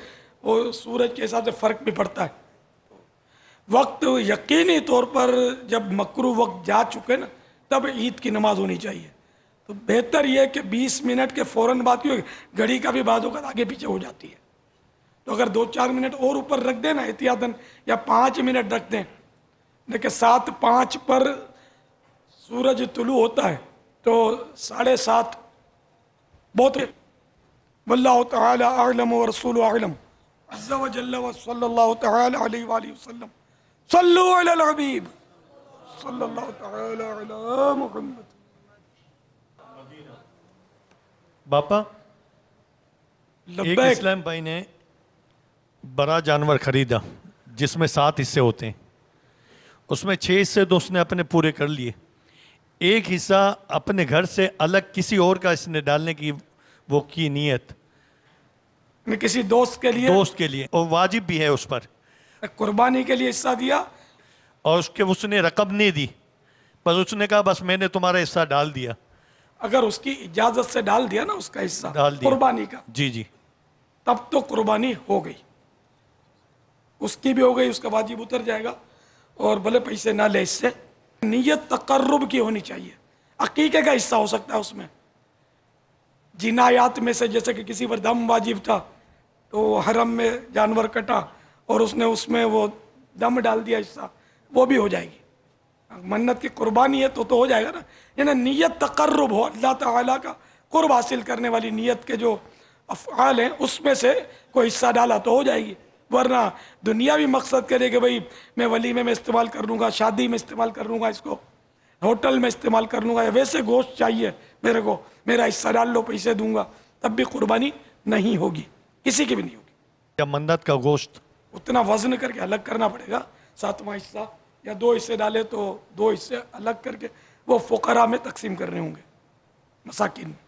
वो सूरज के हिसाब से फ़र्क भी पड़ता है। वक्त यकीनी तौर पर जब मकरू वक्त जा चुके ना, तब ईद की नमाज होनी चाहिए। तो बेहतर यह है कि 20 मिनट के फ़ौरन बाद, क्योंकि घड़ी का भी बाद होकर आगे पीछे हो जाती है, तो अगर 2-4 मिनट और ऊपर रख दें ना एहतियातन, या 5 मिनट रख दें, देखिए 7:05 पर सूरज तुलू होता है, तो 7:30 बहुत है। वल्लाहु तआला अअलम व रसूलुहु अअलम, अज़्ज़ा व जल्ला व सल्लल्लाहु तआला अलैहि व आलिहि वसल्लम, सल्लु अलल हबीब सल्लल्लाहु तआला अला मुहम्मद। बापा, एक इस्लाम भाई ने बड़ा जानवर खरीदा जिसमें 7 हिस्से होते हैं, उसमें 6 हिस्से तो उसने अपने पूरे कर लिए, एक हिस्सा अपने घर से अलग किसी और का इसने डालने की वो की नियत, किसी दोस्त के लिए, और वाजिब भी है उस पर, कुर्बानी के लिए हिस्सा दिया, और उसने रकम नहीं दी, बस उसने कहा बस मैंने तुम्हारा हिस्सा डाल दिया। अगर उसकी इजाजत से डाल दिया ना उसका हिस्सा डाल दिया कुर्बानी का, जी जी, तब तो कुर्बानी हो गई, उसकी भी हो गई, उसका वाजिब उतर जाएगा, और भले पैसे ना ले इससे। नियत तकर्रुब की होनी चाहिए। अकीके का हिस्सा हो सकता है उसमें, जिनायात में से, जैसे कि किसी पर दम वाजिब था तो हरम में जानवर कटा और उसने उसमें वो दम डाल दिया हिस्सा, वो भी हो जाएगी। मन्नत की कुर्बानी है तो हो जाएगा ना, यानी नियत तकर्रुब हो, अल्लाह ताला का कुर्ब हासिल करने वाली नियत के जो अफ़आल हैं उसमें से कोई हिस्सा डाला तो हो जाएगी। वरना दुनियावी मकसद करे कि भाई मैं वलीमे में इस्तेमाल कर लूँगा, शादी में इस्तेमाल कर लूँगा, इसको होटल में इस्तेमाल कर लूँगा, वैसे गोश्त चाहिए मेरे को, मेरा हिस्सा डाल लो, पैसे दूंगा, तब भी कुर्बानी नहीं होगी, किसी की भी नहीं होगी। या मन्नत का गोश्त उतना वजन करके अलग करना पड़ेगा, 7वां हिस्सा, या 2 हिस्से डाले तो 2 हिस्से अलग करके वो फुकरा में तकसीम करने होंगे, मसाकिन में।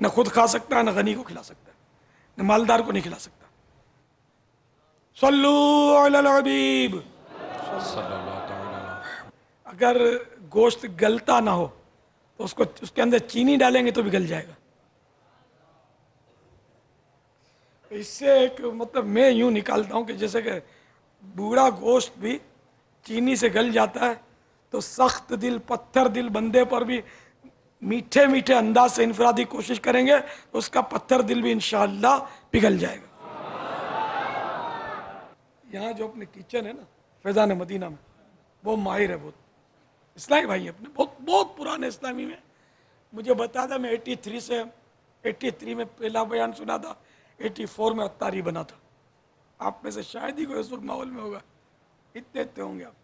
न खुद खा सकता है, न गनी को खिला सकता है, न मालदार को नहीं खिला सकता। सल्लू अलल हबीब। अगर गोश्त गलता ना हो तो उसको, उसके अंदर चीनी डालेंगे तो भी गल जाएगा। इससे एक मतलब मैं यूं निकालता हूं कि जैसे कि बूढ़ा गोश्त भी चीनी से गल जाता है, तो सख्त दिल, पत्थर दिल बंदे पर भी मीठे मीठे अंदाज से इनफरादी कोशिश करेंगे तो उसका पत्थर दिल भी इंशाअल्लाह पिघल जाएगा। यहाँ जो अपने टीचर है ना फैज़ान मदीना में, वो माहिर है, बहुत इस्लामी भाई अपने, बहुत पुराने इस्लामी में। मुझे बता था, मैं 83 में पहला बयान सुना था, 84 में अत्तारी बना था। आप में से शायद ही कोई उस वक्त माहौल में होगा, इतने होंगे आप।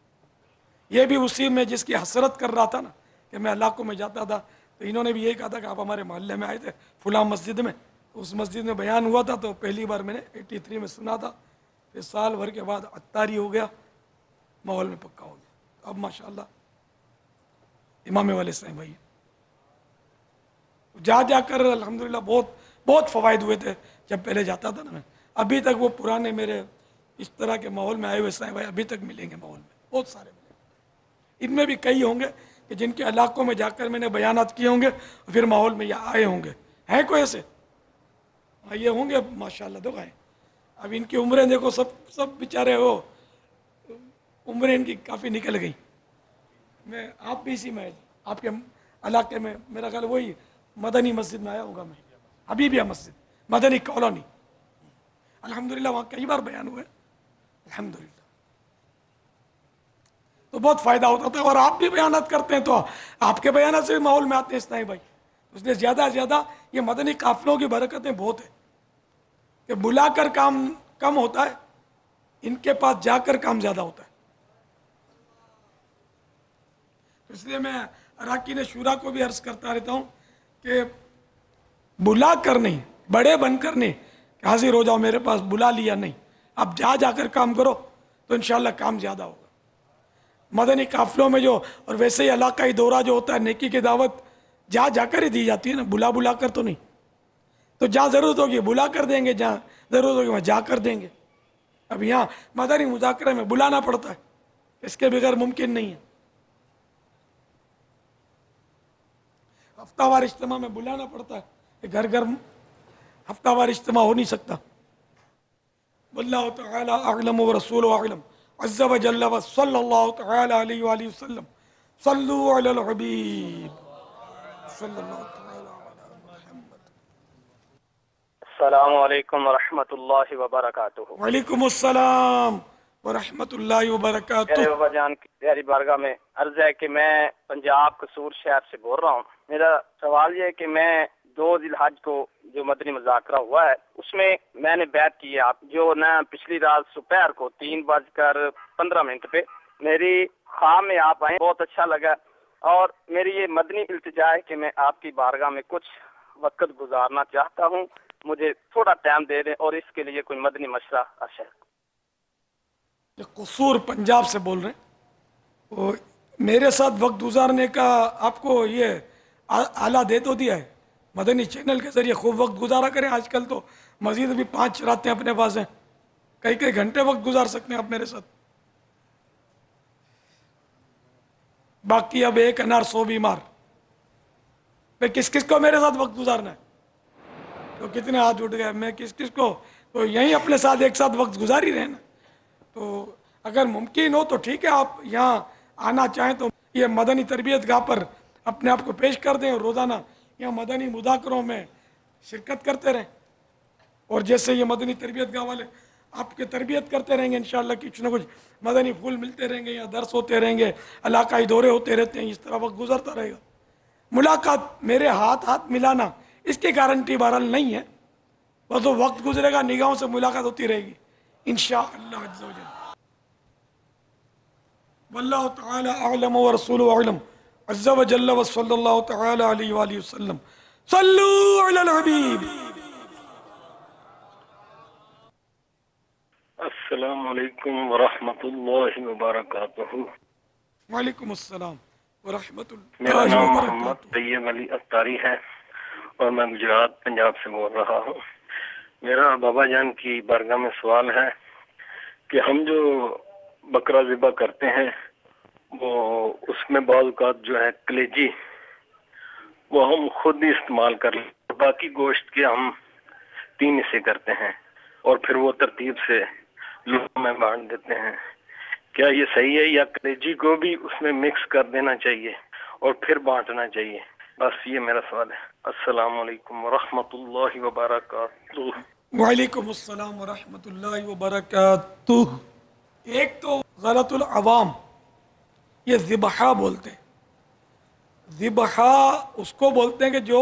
ये भी उसी में जिसकी हसरत कर रहा था ना कि मैं इलाकों में जाता था, तो इन्होंने भी यही कहा था कि आप हमारे मोहल्ले में आए थे फुला मस्जिद में, तो उस मस्जिद में बयान हुआ था, तो पहली बार मैंने 83 में सुना था, फिर साल भर के बाद अत्तारी हो गया, माहौल में पक्का हो गया। अब माशाअल्लाह इमाम वाले साईं भाई जा जाकर अल्हम्दुलिल्लाह बहुत फ़वाइद हुए थे जब पहले जाता था ना मैं। अभी तक वो पुराने मेरे इस तरह के माहौल में आए हुए साईं भाई अभी तक मिलेंगे माहौल में, बहुत सारे मिलेंगे। इनमें भी कई होंगे कि जिनके इलाकों में जाकर मैंने बयानात किए होंगे, फिर माहौल में यहाँ आए होंगे। हैं कोई ऐसे? हाँ, ये होंगे माशाल्लाह, दो आए। अब इनकी उम्रें देखो, सब बेचारे हो, उम्रें इनकी काफ़ी निकल गई। मैं आप भी इसी में, आपके इलाके में मेरा ख्याल वही मदनी मस्जिद में आया होगा मैं, हबीबिया मस्जिद, मदनी कॉलोनी। अल्हम्दुलिल्लाह वहाँ कई बार बयान हुए, अल्हम्दुलिल्लाह। تو بہت فائدہ ہوتا تھا. اور آپ بھی بیانات کرتے ہیں تو آپ کے بیانات سے بھی ماحول میں آتے ہیں اسلامی بھائی. اس لیے زیادہ سے زیادہ یہ مدنی قافلوں کی برکتیں بہت ہیں کہ بلا کر کام کم ہوتا ہے, ان کے پاس جا کر کام زیادہ ہوتا ہے. اس لیے میں اراکین شورا کو بھی عرض کرتا رہتا ہوں کہ بلا کر نہیں, بڑے بن کر نہیں کہ حاضر ہو جاؤ میرے پاس, بلا لیا نہیں, اب جا کر کام کرو تو انشاءاللہ کام زیادہ ہوگا. مدنی قافلوں میں جو, اور ویسے ہی علاقائی دورہ جو ہوتا ہے نیکی کی دعوت جا کر ہی دی جاتی ہے نا, بلا کر تو نہیں. تو جہاں ضرورت ہوگی بلا کر دیں گے, جہاں ضرورت ہوگی وہاں جا کر دیں گے. اب یہاں مدنی مذاکرے میں بلانا پڑتا ہے, اس کے بغیر ممکن نہیں ہے. ہفتہ وار اجتماع میں بلانا پڑتا ہے, گھر گھر ہفتہ وار اجتماع ہو نہیں سکتا. واللہ تعالی اعلم ورسول اعلم عز وجل وصلی اللہ تعالی علیہ وآلہ وسلم. صلو علی الحبیب صلی اللہ تعالی علی محمد. السلام علیکم ورحمۃ اللہ وبرکاتہ. وعلیکم السلام ورحمۃ اللہ وبرکاتہ. میرے بابا جان کی پیاری بارگاہ میں عرض ہے کہ میں پنجاب قصور شہر سے بول رہا ہوں. میرا سوال یہ ہے کہ میں 2 ذی الحج کو جو مدنی مذاکرہ ہوا ہے اس میں نے بیعت کی ہے. آپ جو نا پچھلی رات دوپہر کو 3:15 پہ میری خواہ میں آپ آئے, بہت اچھا لگا. اور میری یہ مدنی التجا ہے کہ میں آپ کی بارگاہ میں کچھ وقت گزارنا چاہتا ہوں, مجھے تھوڑا ٹائم دے دیں اور اس کے لیے کوئی مدنی مشورہ ارشاد. قصور پنجاب سے بول رہے ہیں, میرے ساتھ وقت گزارنے کا آپ کو یہ آلہ دے تو دیا ہے, مدنی چینل کے ذریعے خوب وقت گزارا کریں. آج کل تو مزید بھی 5 راتیں اپنے پاس ہیں, کئی گھنٹے وقت گزار سکتے ہیں آپ میرے ساتھ. باقی اب 1 انار 100 بیمار, میں کس کو میرے ساتھ وقت گزارنا ہے, تو کتنے ہاتھ اٹھ گئے, میں کس کو, تو یہیں اپنے ساتھ ایک ساتھ وقت گزار ہی رہے نا. تو اگر ممکن ہو تو ٹھیک ہے, آپ یہاں آنا چاہیں تو یہ مدنی تربیت گاہ پر اپنے آپ کو پیش کر دیں اور روزانہ یہاں مدنی مذاکروں میں شرکت کرتے رہیں. اور جیسے یہ مدنی تربیت گاہ والے آپ کے تربیت کرتے رہیں گے انشاءاللہ کچھ نہ کچھ مدنی پھول ملتے رہیں گے, یا درس ہوتے رہیں گے, علاقائی دورے ہوتے رہتے ہیں, اس طرح وقت گزرتا رہے گا. ملاقات میرے ہاتھ ملانا اس کی گارنٹی بہرحال نہیں ہے, بس وہ وقت گزرے گا, نگاہوں سے ملاقات ہوتی رہے گی انشاءاللہ عز و جل. واللہ تعالی اعلم ورسول اعلم عز و جل وصلی اللہ تعالی علیہ وآلہ وسلم. صلو علی الحبیب. السلام علیکم ورحمۃ اللہ وبرکاتہ. وعلیکم السلام ورحمۃ میرا اللہ نام وبرکاتہ. محمد طیب علی اختاری ہے اور میں گجرات پنجاب سے بول رہا ہوں. میرا بابا جان کی بارگاہ میں سوال ہے کہ ہم جو بکرا ذبح کرتے ہیں وہ اس میں بعض اوقات جو ہے کلیجی وہ ہم خود ہی استعمال کر لیں, باقی گوشت کے ہم 3 حصے کرتے ہیں اور پھر وہ ترتیب سے لوگوں میں بانٹ دیتے ہیں. کیا یہ صحیح ہے یا کلیجی کو بھی اس میں مکس کر دینا چاہیے اور پھر بانٹنا چاہیے؟ بس یہ میرا سوال ہے. السلام علیکم ورحمۃ اللہ وبرکاتہ. وعلیکم السلام ورحمۃ اللہ وبرکاتہ. ایک تو غلط العوام یہ ذبحہ بولتے ہیں. ذبحہ اس کو بولتے ہیں کہ جو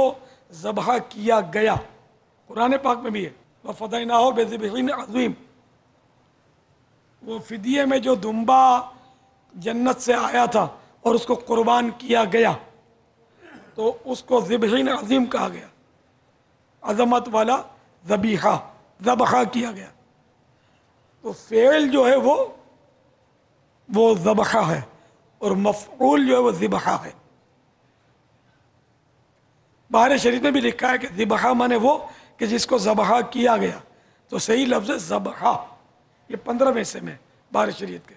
ذبح کیا گیا, قرآن پاک میں بھی ہے وَفَدَيْنَاهُ بِذِبْحٍ عَظِيمٍ. وہ فدیے میں جو دمبا جنت سے آیا تھا اور اس کو قربان کیا گیا تو اس کو ذبحین عظیم کہا گیا, عظمت والا ذبیحہ, ذبحہ کیا گیا. تو فعل جو ہے وہ ذبحہ ہے اور مفعول جو ہے وہ ذبحہ ہے. بہار شریف میں بھی لکھا ہے کہ ذبحہ مانے وہ کہ جس کو ذبحہ کیا گیا, تو صحیح لفظ ہے ذبحہ. یہ 15 حصے میں بہار شریعت کے.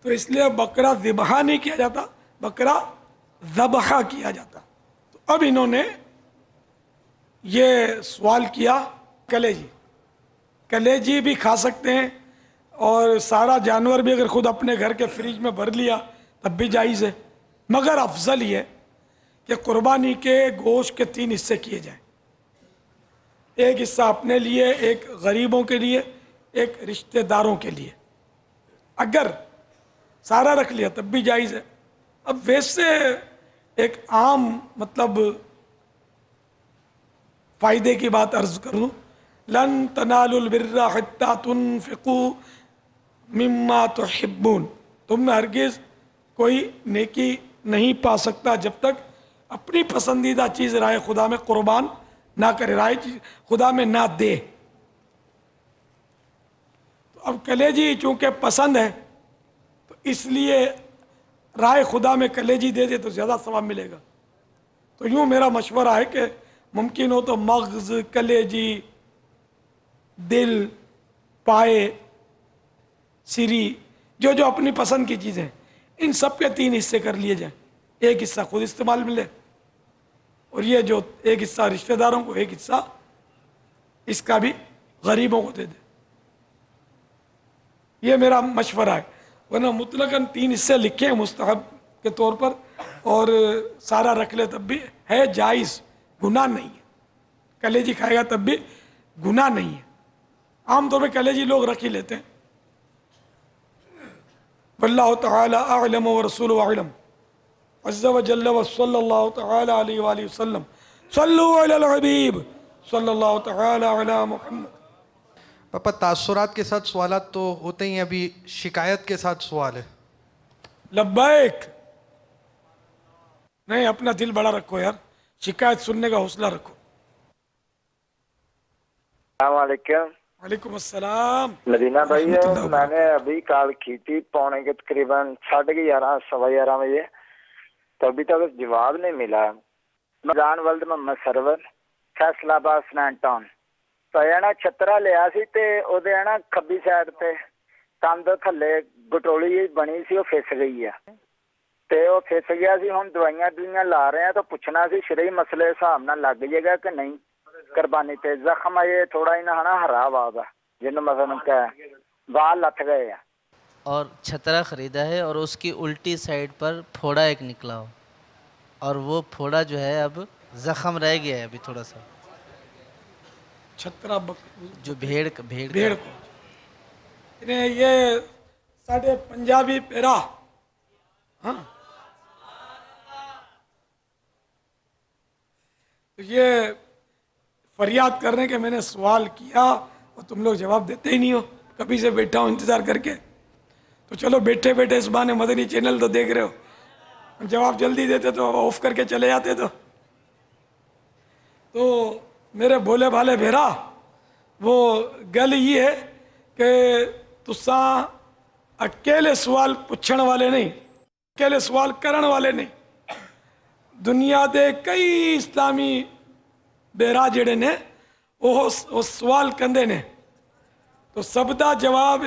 تو اس لیے بکرا ذبحہ نہیں کیا جاتا, بکرا ذبحہ کیا جاتا. تو اب انہوں نے یہ سوال کیا کلیجی بھی کھا سکتے ہیں اور سارا جانور بھی اگر خود اپنے گھر کے فریج میں بھر لیا تب بھی جائز ہے, مگر افضل یہ کہ قربانی کے گوشت کے 3 حصے کیے جائیں. ایک حصہ اپنے لیے, ایک غریبوں کے لیے, ایک رشتہ داروں کے لیے. اگر سارا رکھ لیا تب بھی جائز ہے. اب ویسے ایک عام مطلب فائدے کی بات عرض کروں، لن تنالوا البر حتى تنفقوا مما تحبون، تم میں ہرگز کوئی نیکی نہیں پا سکتا جب تک اپنی پسندیدہ چیز رائے خدا میں قربان نہ کرے، رائے خدا میں نہ دے. تو اب کلیجی چونکہ پسند ہے تو اس لیے رائے خدا میں کلیجی دے دے تو زیادہ ثواب ملے گا. تو یوں میرا مشورہ ہے کہ ممکن ہو تو مغز، کلیجی، دل، پائے، سری، جو جو اپنی پسند کی چیزیں، ان سب کے 3 حصے کر لیے جائیں. ایک حصہ خود استعمال میں لے، اور یہ جو ایک حصہ رشتہ داروں کو، ایک حصہ اس کا بھی غریبوں کو دے دے. یہ میرا مشورہ ہے. ورنہ مطلقاً 3 حصے لکھے ہیں مستحب کے طور پر، اور سارا رکھ لے تب بھی ہے جائز، گناہ نہیں ہے. کلیجی کھائے گا تب بھی گناہ نہیں ہے. عام طور پہ کلیجی لوگ رکھ ہی لیتے ہیں. واللہ تعالی اعلم ورسولہ اعلم عز وجل وصلی اللہ تعالی علیہ وآلہ وسلم. صلوا علی الحبیب صلی اللہ تعالی علی محمد. پاپا تاثرات کے ساتھ سوالات تو ہوتے ہی ہیں، ابھی شکایت کے ساتھ سوال ہے. لبیک. نہیں، اپنا دل بڑا رکھو یار، شکایت سننے کا حوصلہ رکھو. السلام علیکم. وعلیکم السلام. مدینہ بھائی، میں نے ابھی کال کی تھی پونے کے تقریباً 11:30 11:15 بجے، تو ابھی تک جواب نہیں ملا. مدان ولد محمد سرور، فیصلہ آباد سنین ٹاؤن. تو یہ نا چھترا لیا سی تے او دے نا کھبی سائڈ تے کندھ تھلے گٹولی بنی سی، وہ پھس گئی ہے. تے وہ پھس گیا سی. ہن دوائیاں لا رہے ہیں، تو پوچھنا سی شرعی مسئلے حساب نال لگ جائے گا کہ نہیں. قربانی تے زخم یہ تھوڑا ہی نہ ہرا ہوا گا، جن مثلا کیا وال لتھ گئے ہیں. اور چھترا خریدا ہے اور اس کی الٹی سائڈ پر پھوڑا ایک نکلا ہو، اور وہ پھوڑا جو ہے اب زخم رہ گیا ہے ابھی تھوڑا سا. چھترا جو بھیڑ کو یہ ساڑھے پنجابی پیرا. ہاں، تو یہ فریاد کرنے کے میں نے سوال کیا اور تم لوگ جواب دیتے ہی نہیں ہو. کبھی سے بیٹھا ہوں انتظار کر کے. تو چلو بیٹھے بیٹھے اس بہانے مدنی چینل تو دیکھ رہے ہو، جواب جلدی دیتے تو آف کر کے چلے جاتے. تو میرے بھولے بھالے بھیرا، وہ گل یہ ہے کہ تساں اکیلے سوال پوچھن والے نہیں، اکیلے سوال کرن والے نہیں. دنیا دے کئی اسلامی بیرا جڑے نے وہ سوال کندے نے، تو سب دا جواب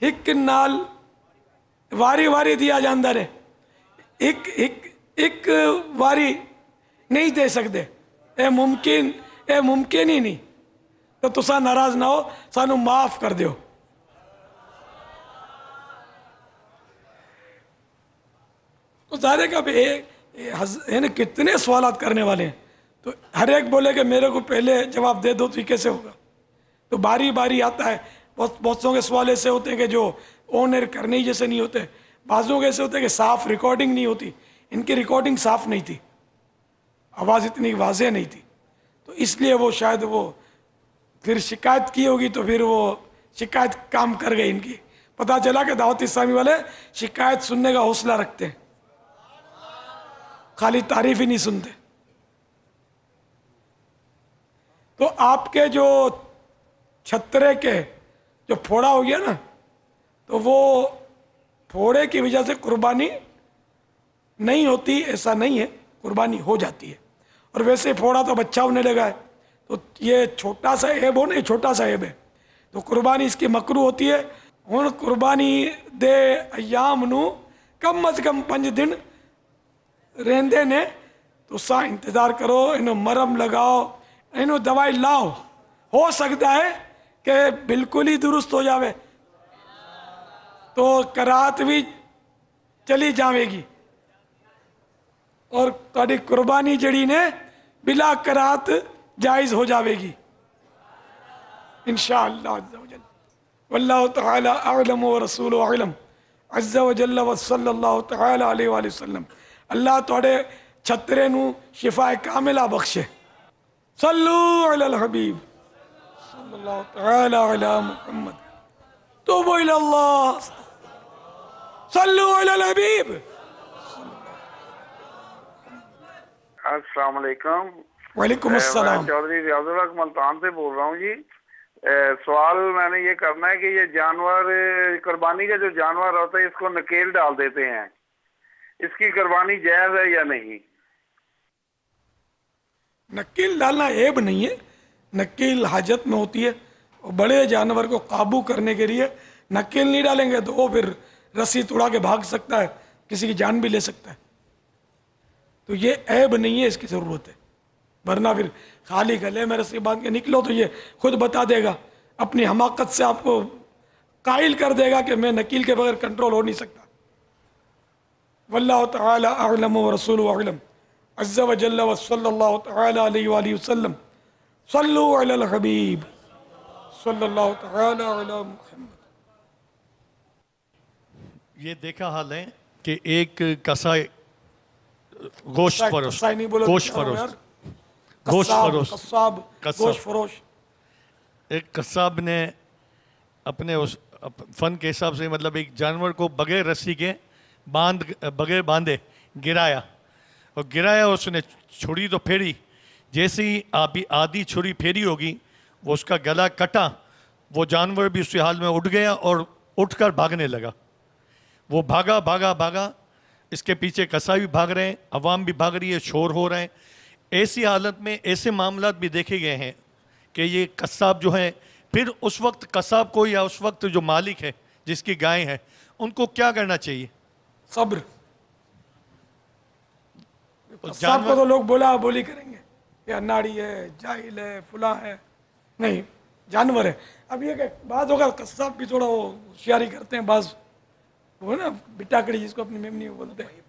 ایک نال واری واری دیا جاندہ رہے. ایک واری نہیں دے سکتے. اے ممکن ہی نہیں. تو تسا ناراض نہ ہو، سانو معاف کر دیو. تو ظاہر ہے کہ کتنے سوالات کرنے والے ہیں، تو ہر ایک بولے کہ میرے کو پہلے جواب دے دو تو یہ کیسے ہوگا. تو باری باری آتا ہے. بہت سو کے سوال ایسے ہوتے ہیں کہ جو آن ایئر کرنے ہی جیسے نہیں ہوتے. بعضوں کے ایسے ہوتے ہیں کہ صاف ریکارڈنگ نہیں ہوتی. ان کی ریکارڈنگ صاف نہیں تھی، آواز اتنی واضح نہیں تھی، تو اس لیے وہ شاید وہ پھر شکایت کی ہوگی، تو پھر وہ شکایت کام کر گئی. ان کی پتہ چلا کہ دعوت اسلامی والے شکایت سننے کا حوصلہ رکھتے ہیں، خالی تعریف ہی نہیں سنتے. تو آپ کے جو چھترے کے جو پھوڑا ہو گیا نا، تو وہ پھوڑے کی وجہ سے قربانی نہیں ہوتی ایسا نہیں ہے، قربانی ہو جاتی ہے. اور ویسے پھوڑا تو بچہ ہونے لگا ہے، تو یہ چھوٹا سا عیب ہو نہیں، چھوٹا سا عیب ہے، تو قربانی اس کی مکروہ ہوتی ہے. ہن قربانی دے ایام نو کم از کم 5 دن رہندے نے، تو سا انتظار کرو، انہوں مرم لگاؤ، انہوں دوائی لاؤ. ہو سکتا ہے کہ بالکل ہی درست ہو جاوے تو کرات بھی چلی جاوے گی، اور تاری قربانی جڑی نے بلا کرات جائز ہو جاوے گی انشاءاللہ عز و جل. واللہ تعالی اعلم ورسولہ اعلم عز و جل و صلی اللہ تعالی علیہ وآلہ وسلم اللہ توڑے چھترے نو شفا کاملہ بخشے صلو علی الحبیب صلی اللہ تعالی علی محمد توبوا الی اللہ صلو علی الحبیب. السلام علیکم. وعلیکم السلام. میں چودھری ریاض الحق ملتان سے بول رہا ہوں جی. سوال میں نے یہ کرنا ہے کہ یہ جانور قربانی کا جو جانور ہوتا ہے اس کو نکیل ڈال دیتے ہیں, اس کی قربانی جائز ہے یا نہیں؟ نکیل ڈالنا عیب نہیں ہے, نکیل حاجت میں ہوتی ہے, اور بڑے جانور کو قابو کرنے کے لیے نکیل نہیں ڈالیں گے تو وہ پھر رسی توڑا کے بھاگ سکتا ہے, کسی کی جان بھی لے سکتا ہے. تو یہ عیب نہیں ہے, اس کی ضرورت ہے. ورنہ پھر خالی گلے میں رسی باندھ کے نکلو تو یہ خود بتا دے گا, اپنی حماقت سے آپ کو قائل کر دے گا کہ میں نکیل کے بغیر کنٹرول ہو نہیں سکتا. واللہ تعالی اعلم ورسول اعلم عز و جل و صلی اللہ تعالی علیہ وآلہ وسلم صلو علی الحبیب صلی اللہ تعالی علی محمد. یہ دیکھا حال ہے کہ ایک کسائی گوشت فروش ایک قصاب نے اپنے اس فن کے حساب سے مطلب ایک جانور کو بغیر رسی کے بغیر باندھے گرایا, اور گرایا اس نے چھری تو پھیری, جیسے ہی آدھی چھری پھیری ہوگی وہ اس کا گلا کٹا, وہ جانور بھی اسی حال میں اٹھ گیا اور اٹھ کر بھاگنے لگا. وہ بھاگا, اس کے پیچھے کسائی بھی بھاگ رہے ہیں, عوام بھی بھاگ رہی ہے, شور ہو رہے ہیں. ایسی حالت میں ایسے معاملات بھی دیکھے گئے ہیں کہ یہ قصاب جو ہے, پھر اس وقت قصاب کو یا اس وقت جو مالک ہے جس کی گائے ہیں ان کو کیا کرنا چاہیے؟ صبر. قصاب کو تو لوگ بولا بولی کریں گے کہ اناڑی ہے, جاہل ہے, فلاں ہے. نہیں, جانور ہے. اب یہ کہ بعض ہوگا قصاب بھی تھوڑا وہ ہوشیاری کرتے ہیں, بعض وہ نا بٹاکڑی جس کو اپنی میمنی بولتے ہیں,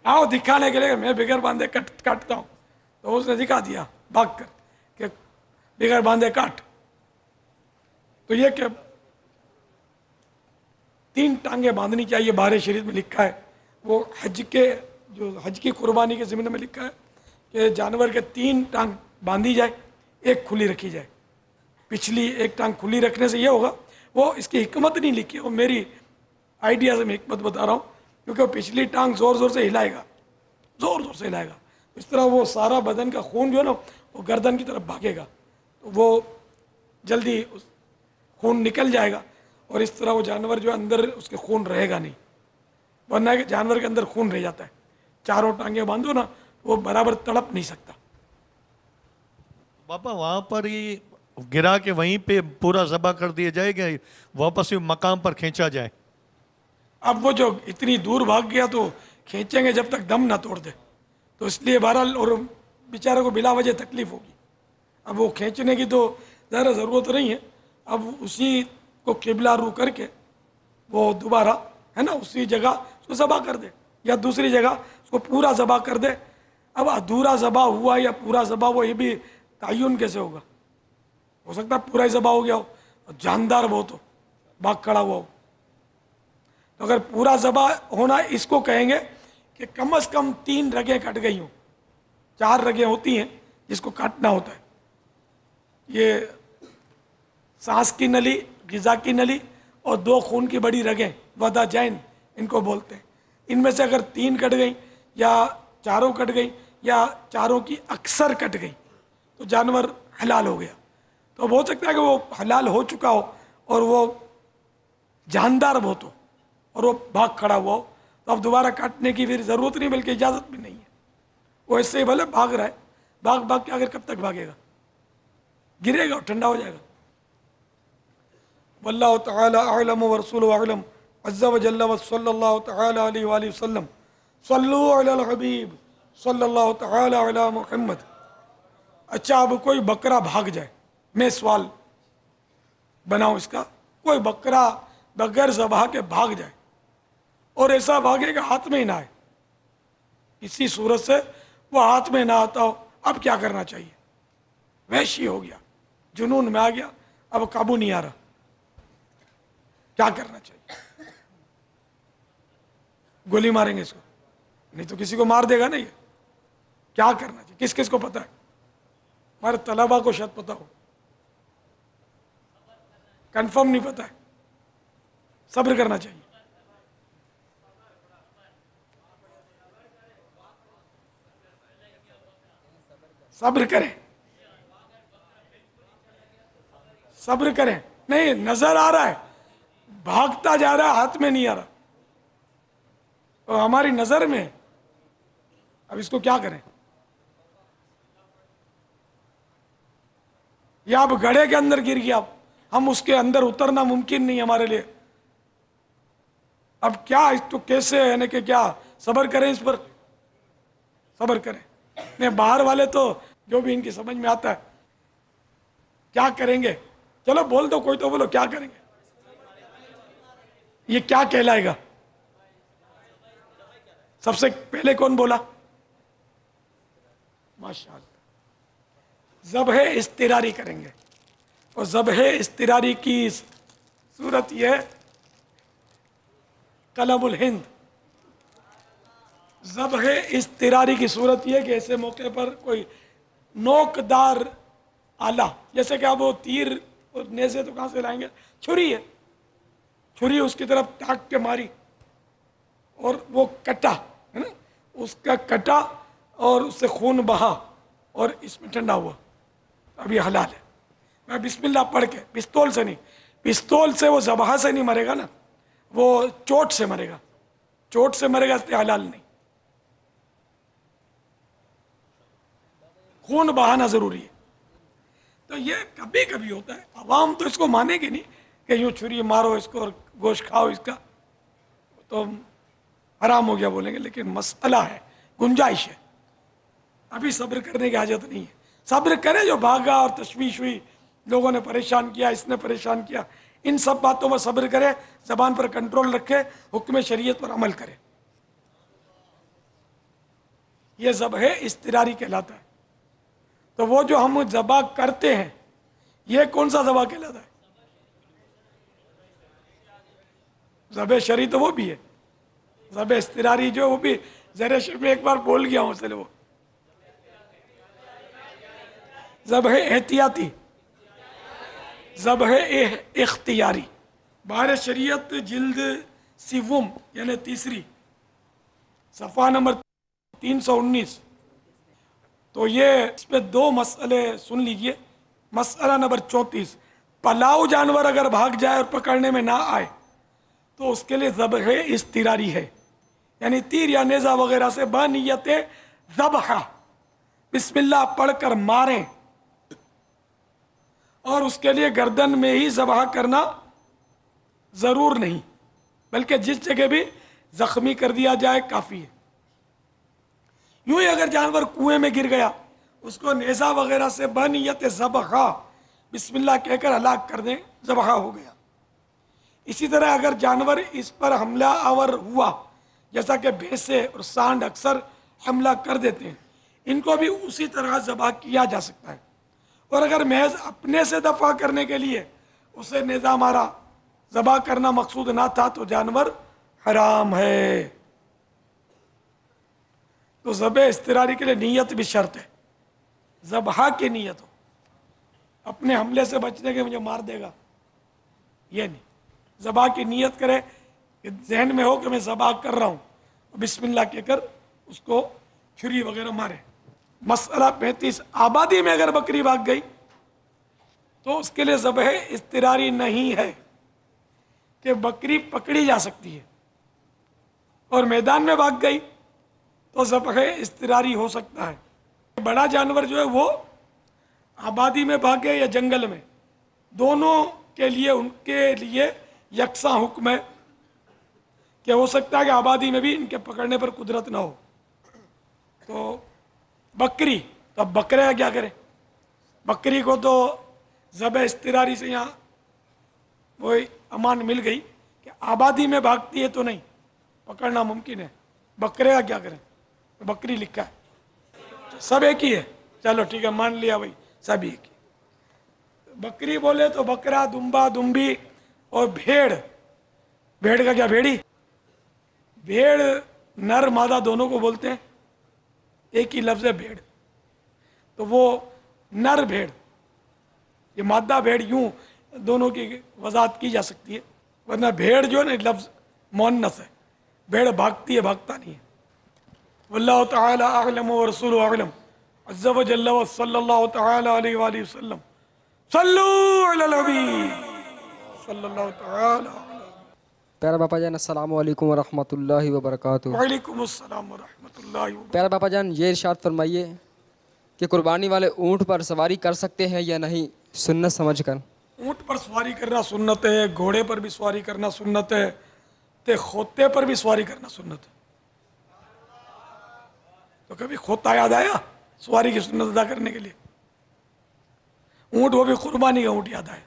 آؤ دکھانے کے لیے میں بغیر باندھے کاٹتا ہوں, تو اس نے دکھا دیا بھاگ کر کہ بغیر باندھے کاٹ. تو یہ کہ 3 ٹانگیں باندھنی چاہیے, بارے شریف میں لکھا ہے. وہ حج کی قربانی کے ضمن میں لکھا ہے کہ جانور کے 3 ٹانگ باندھی جائے, 1 کھلی رکھی جائے. پچھلی 1 ٹانگ کھلی رکھنے سے یہ ہوگا, وہ اس کی حکمت نہیں لکھی, وہ میری آئیڈیا سے میں حکمت بتا رہا ہوں, کیونکہ وہ پچھلی ٹانگ زور زور سے ہلائے گا, زور سے ہلائے گا. اس طرح وہ سارا بدن کا خون جو ہے نا وہ گردن کی طرف بھاگے گا, تو وہ جلدی خون نکل جائے گا, اور اس طرح وہ جانور جو اندر اس کے خون رہے گا نہیں. ورنہ کہ جانور کے اندر خون رہ جاتا ہے, چاروں ٹانگیں باندھو نا وہ برابر تڑپ نہیں سکتا. بابا وہاں پر ہی گرا کے وہیں پہ پورا ذبح کر دیا جائے گا, واپس مقام پر کھینچا جائے؟ اب وہ جو اتنی دور بھاگ گیا تو کھینچیں گے جب تک دم نہ توڑ دے, تو اس لیے بہرحال اور بیچارے کو بلا وجہ تکلیف ہوگی. اب وہ کھینچنے کی تو ظاہر ضرورت نہیں ہے, اب اسی کو قبلہ رو کر کے وہ دوبارہ ہے نا اسی جگہ اس کو ذبح کر دے, یا دوسری جگہ اس کو پورا ذبح کر دے. اب ادھورا ذبح ہوا یا پورا ذبح ہوا یہ بھی تعین کیسے ہوگا؟ ہو سکتا ہے پورا ہی ذبح ہو گیا ہو, جاندار بہت ہو, بھاگ کھڑا ہوا ہو. تو اگر پورا ذبح ہونا اس کو کہیں گے کہ کم از کم 3 رگیں کٹ گئی ہوں. 4 رگیں ہوتی ہیں جس کو کاٹنا ہوتا ہے. یہ سانس کی نلی, غذا کی نلی, اور 2 خون کی بڑی رگیں ودا جین ان کو بولتے ہیں. ان میں سے اگر 3 کٹ گئیں یا 4 کٹ گئیں یا 4 کی اکثر کٹ گئیں تو جانور حلال ہو گیا. تو اب ہو سکتا ہے کہ وہ حلال ہو چکا ہو اور وہ جاندار بہت ہو اور وہ بھاگ کھڑا ہوا ہو, تو اب دوبارہ کاٹنے کی پھر ضرورت نہیں بلکہ اجازت بھی نہیں ہے. وہ اس سے بھلے بھاگ رہا ہے, بھاگ کے اگر کب تک بھاگے گا, گرے گا اور ٹھنڈا ہو جائے گا. واللہ تعالی اعلم ورسول اعلم عز و جل و صلی اللہ تعالی علیہ وآلہ وسلم صلو علی الحبیب صلی اللہ تعالی علی محمد. اچھا اب کوئی بکرا بھاگ جائے, میں سوال بناؤں اس کا, کوئی بکرا بغیر ذبح کے بھاگ جائے اور ایسا بھاگے کہ ہاتھ میں ہی نہ آئے, اسی صورت سے وہ ہاتھ میں نہ آتا ہو, اب کیا کرنا چاہیے؟ وحشی ہو گیا, جنون میں آ گیا, اب قابو نہیں آ رہا, کیا کرنا چاہیے؟ गोली मारेंगे इसको, नहीं तो किसी को मार देगा ना। ये क्या करना चाहिए, किस किस को पता है? हमारे तलबा को शायद पता हो, कंफर्म नहीं पता है। सब्र करना चाहिए। सब्र करें, सब्र करें। नहीं, नजर आ रहा है, भागता जा रहा है, हाथ में नहीं आ रहा, तो हमारी नजर में। अब इसको क्या करें? या अब गड्ढे के अंदर गिर गया, हम उसके अंदर उतरना मुमकिन नहीं हमारे लिए। अब क्या इसको कैसे, यानी कि क्या सब्र करें, इस पर सब्र करें। नहीं, बाहर वाले तो जो भी इनकी समझ में आता है, क्या करेंगे? चलो बोल दो, कोई तो बोलो, क्या करेंगे? ये क्या कहलाएगा? सबसे पहले कौन बोला? माशाअल्लाह, ज़ब्ह इस्तिरारी करेंगे। और ज़ब्ह इस्तिरारी की सूरत यह कलमुल हिंद। ज़ब्ह इस्तिरारी की सूरत यह कि ऐसे मौके पर कोई नोकदार आला, जैसे कि आप वो तीर और नेज़े तो कहाँ से लाएंगे? छुरी है, छुरी उसकी तरफ ताक के मारी और वो कटा, है ना, उसका कटा और उससे खून बहा और इसमें ठंडा हुआ, अब ये हलाल है। मैं बिस्मिल्लाह पढ़ के, पिस्तौल से नहीं, पिस्तौल से वो ज़बहा से नहीं मरेगा ना, वो चोट से मरेगा, चोट से मरेगा, इसलिए हलाल नहीं। खून बहाना जरूरी है। तो ये कभी कभी होता है, अवाम तो इसको मानेगी नहीं कि यूँ छुरी मारो इसको और गोश्त खाओ इसका, तो हराम हो गया बोलेंगे, लेकिन मसला है, गुंजाइश है, अभी सब्र करने की हाजत नहीं है। सब्र करे, जो भागा और तशवीश हुई, लोगों ने परेशान किया, इसने परेशान किया, इन सब बातों में सब्र करे, ज़बान पर कंट्रोल रखे, हुक्म शरीयत पर अमल करे, ये ज़ब्ह इस्तिरारी कहलाता है। तो वो जो हम ज़बा करते हैं, ये कौन सा ज़बा कहलाता है? ज़ब्ह शरी तो वो भी है, ज़ब्ह इस्तिरारी जो वो भी ज़रा में एक बार बोल गया हूँ, इसलिए वो ज़ब्ह एहतियाती, ज़ब्ह इख्तियारी। बाहर शरीयत जिल्द सिवम यानी तीसरी, सफ़ा नंबर 319। तो ये इसमें दो मसले सुन लीजिए। मसला नंबर 34, पलाऊ जानवर अगर भाग जाए और पकड़ने में ना आए तो उसके लिए ज़ब्ह इस्तिरारी है, यानी तीर या नेज़ा वगैरह से बनियत ज़ब्ह बिस्मिल्लाह पढ़कर मारें, और उसके लिए गर्दन में ही ज़ब्ह करना ज़रूर नहीं, बल्कि जिस जगह भी ज़ख्मी कर दिया जाए काफ़ी है। यूं ही अगर जानवर कुएं में गिर गया, उसको नेज़ा वगैरह से बनियत ज़ब्ह बिस्मिल्लाह कहकर हलाक कर दें, ज़ब्ह हो गया। इसी तरह अगर जानवर इस पर हमला आवर हुआ, जैसा कि भैंसे और सांड अक्सर हमला कर देते हैं, इनको भी उसी तरह ज़ब्ह किया जा सकता है। और अगर महज अपने से दफ़ा करने के लिए उसे नेज़ा मारा, ज़ब्ह करना मकसूद ना था, तो जानवर हराम है। तो ज़ब्ह इस्तिरारी के लिए नीयत भी शर्त है, ज़ब्ह की नीयत हो, अपने हमले से बचने के मुझे मार देगा ये नहीं, ज़ब्ह की नीयत करे कि जहन में हो कि मैं ज़ब्ह कर रहा हूँ, बिस्मिल्लाह कहकर उसको छुरी वगैरह मारे। मसला 35, आबादी में अगर बकरी भाग गई तो उसके लिए ज़ब्ह इस्तिरारी नहीं है, कि बकरी पकड़ी जा सकती है। और मैदान में भाग गई तो ज़ब्ह इस्तिरारी हो सकता है। बड़ा जानवर जो है वो आबादी में भागे या जंगल में, दोनों के लिए उनके लिए यकसा हुक्म है, कि हो सकता है कि आबादी में भी इनके पकड़ने पर कुदरत ना हो। तो बकरी, तो अब बकरे क्या करें? बकरी को तो ज़ब्ह इस्तिरारी से यहाँ वही अमान मिल गई कि आबादी में भागती है तो नहीं, पकड़ना मुमकिन है। बकरे का क्या करें? तो बकरी लिखा है, सब एक ही है, चलो ठीक है, मान लिया भाई, सब एक ही। बकरी बोले तो बकरा, दुम्बा, दुम्बी और भेड़। भेड़ का क्या? भेड़ी। भेड़ नर मादा दोनों को बोलते हैं, एक ही लफ्ज़ है भेड़, तो वो नर भेड़, ये मादा भेड़, यूं दोनों की वजाहत की जा सकती है, वरना भेड़ जो है ना लफ्ज़ मुअन्नस है, भेड़ भागती है, भागता नहीं है। वल्लाहु तआला अअलम व रसूलुहु अअलम, अज़्ज़ा व जल्ला व सल्लल्लाहु तआला अलैहि व आलिहि वसल्लम, सल्लू अलल हबीब सल्लल्लाहु तआला। प्यारा बापा जान, अस्सलामु अलैकुम व रहमतुल्लाहि व बरकातुहू। वालेकुम अस्सलाम व रहमतुल्लाहि व। प्यारा बापा जान, ये इरशाद फरमाइए कि कुर्बानी वाले ऊँट पर सवारी कर सकते हैं या नहीं, सुन्नत समझकर। ऊँट पर सवारी करना सुन्नत है, घोड़े पर भी सवारी करना सुन्नत है, ते खोते पर भी सवारी करना सुन्नत है। तो कभी खोता याद आया सवारी की सुन्नत अदा करने के लिए? ऊँट, वो भी कुर्बानी का ऊँट याद आया।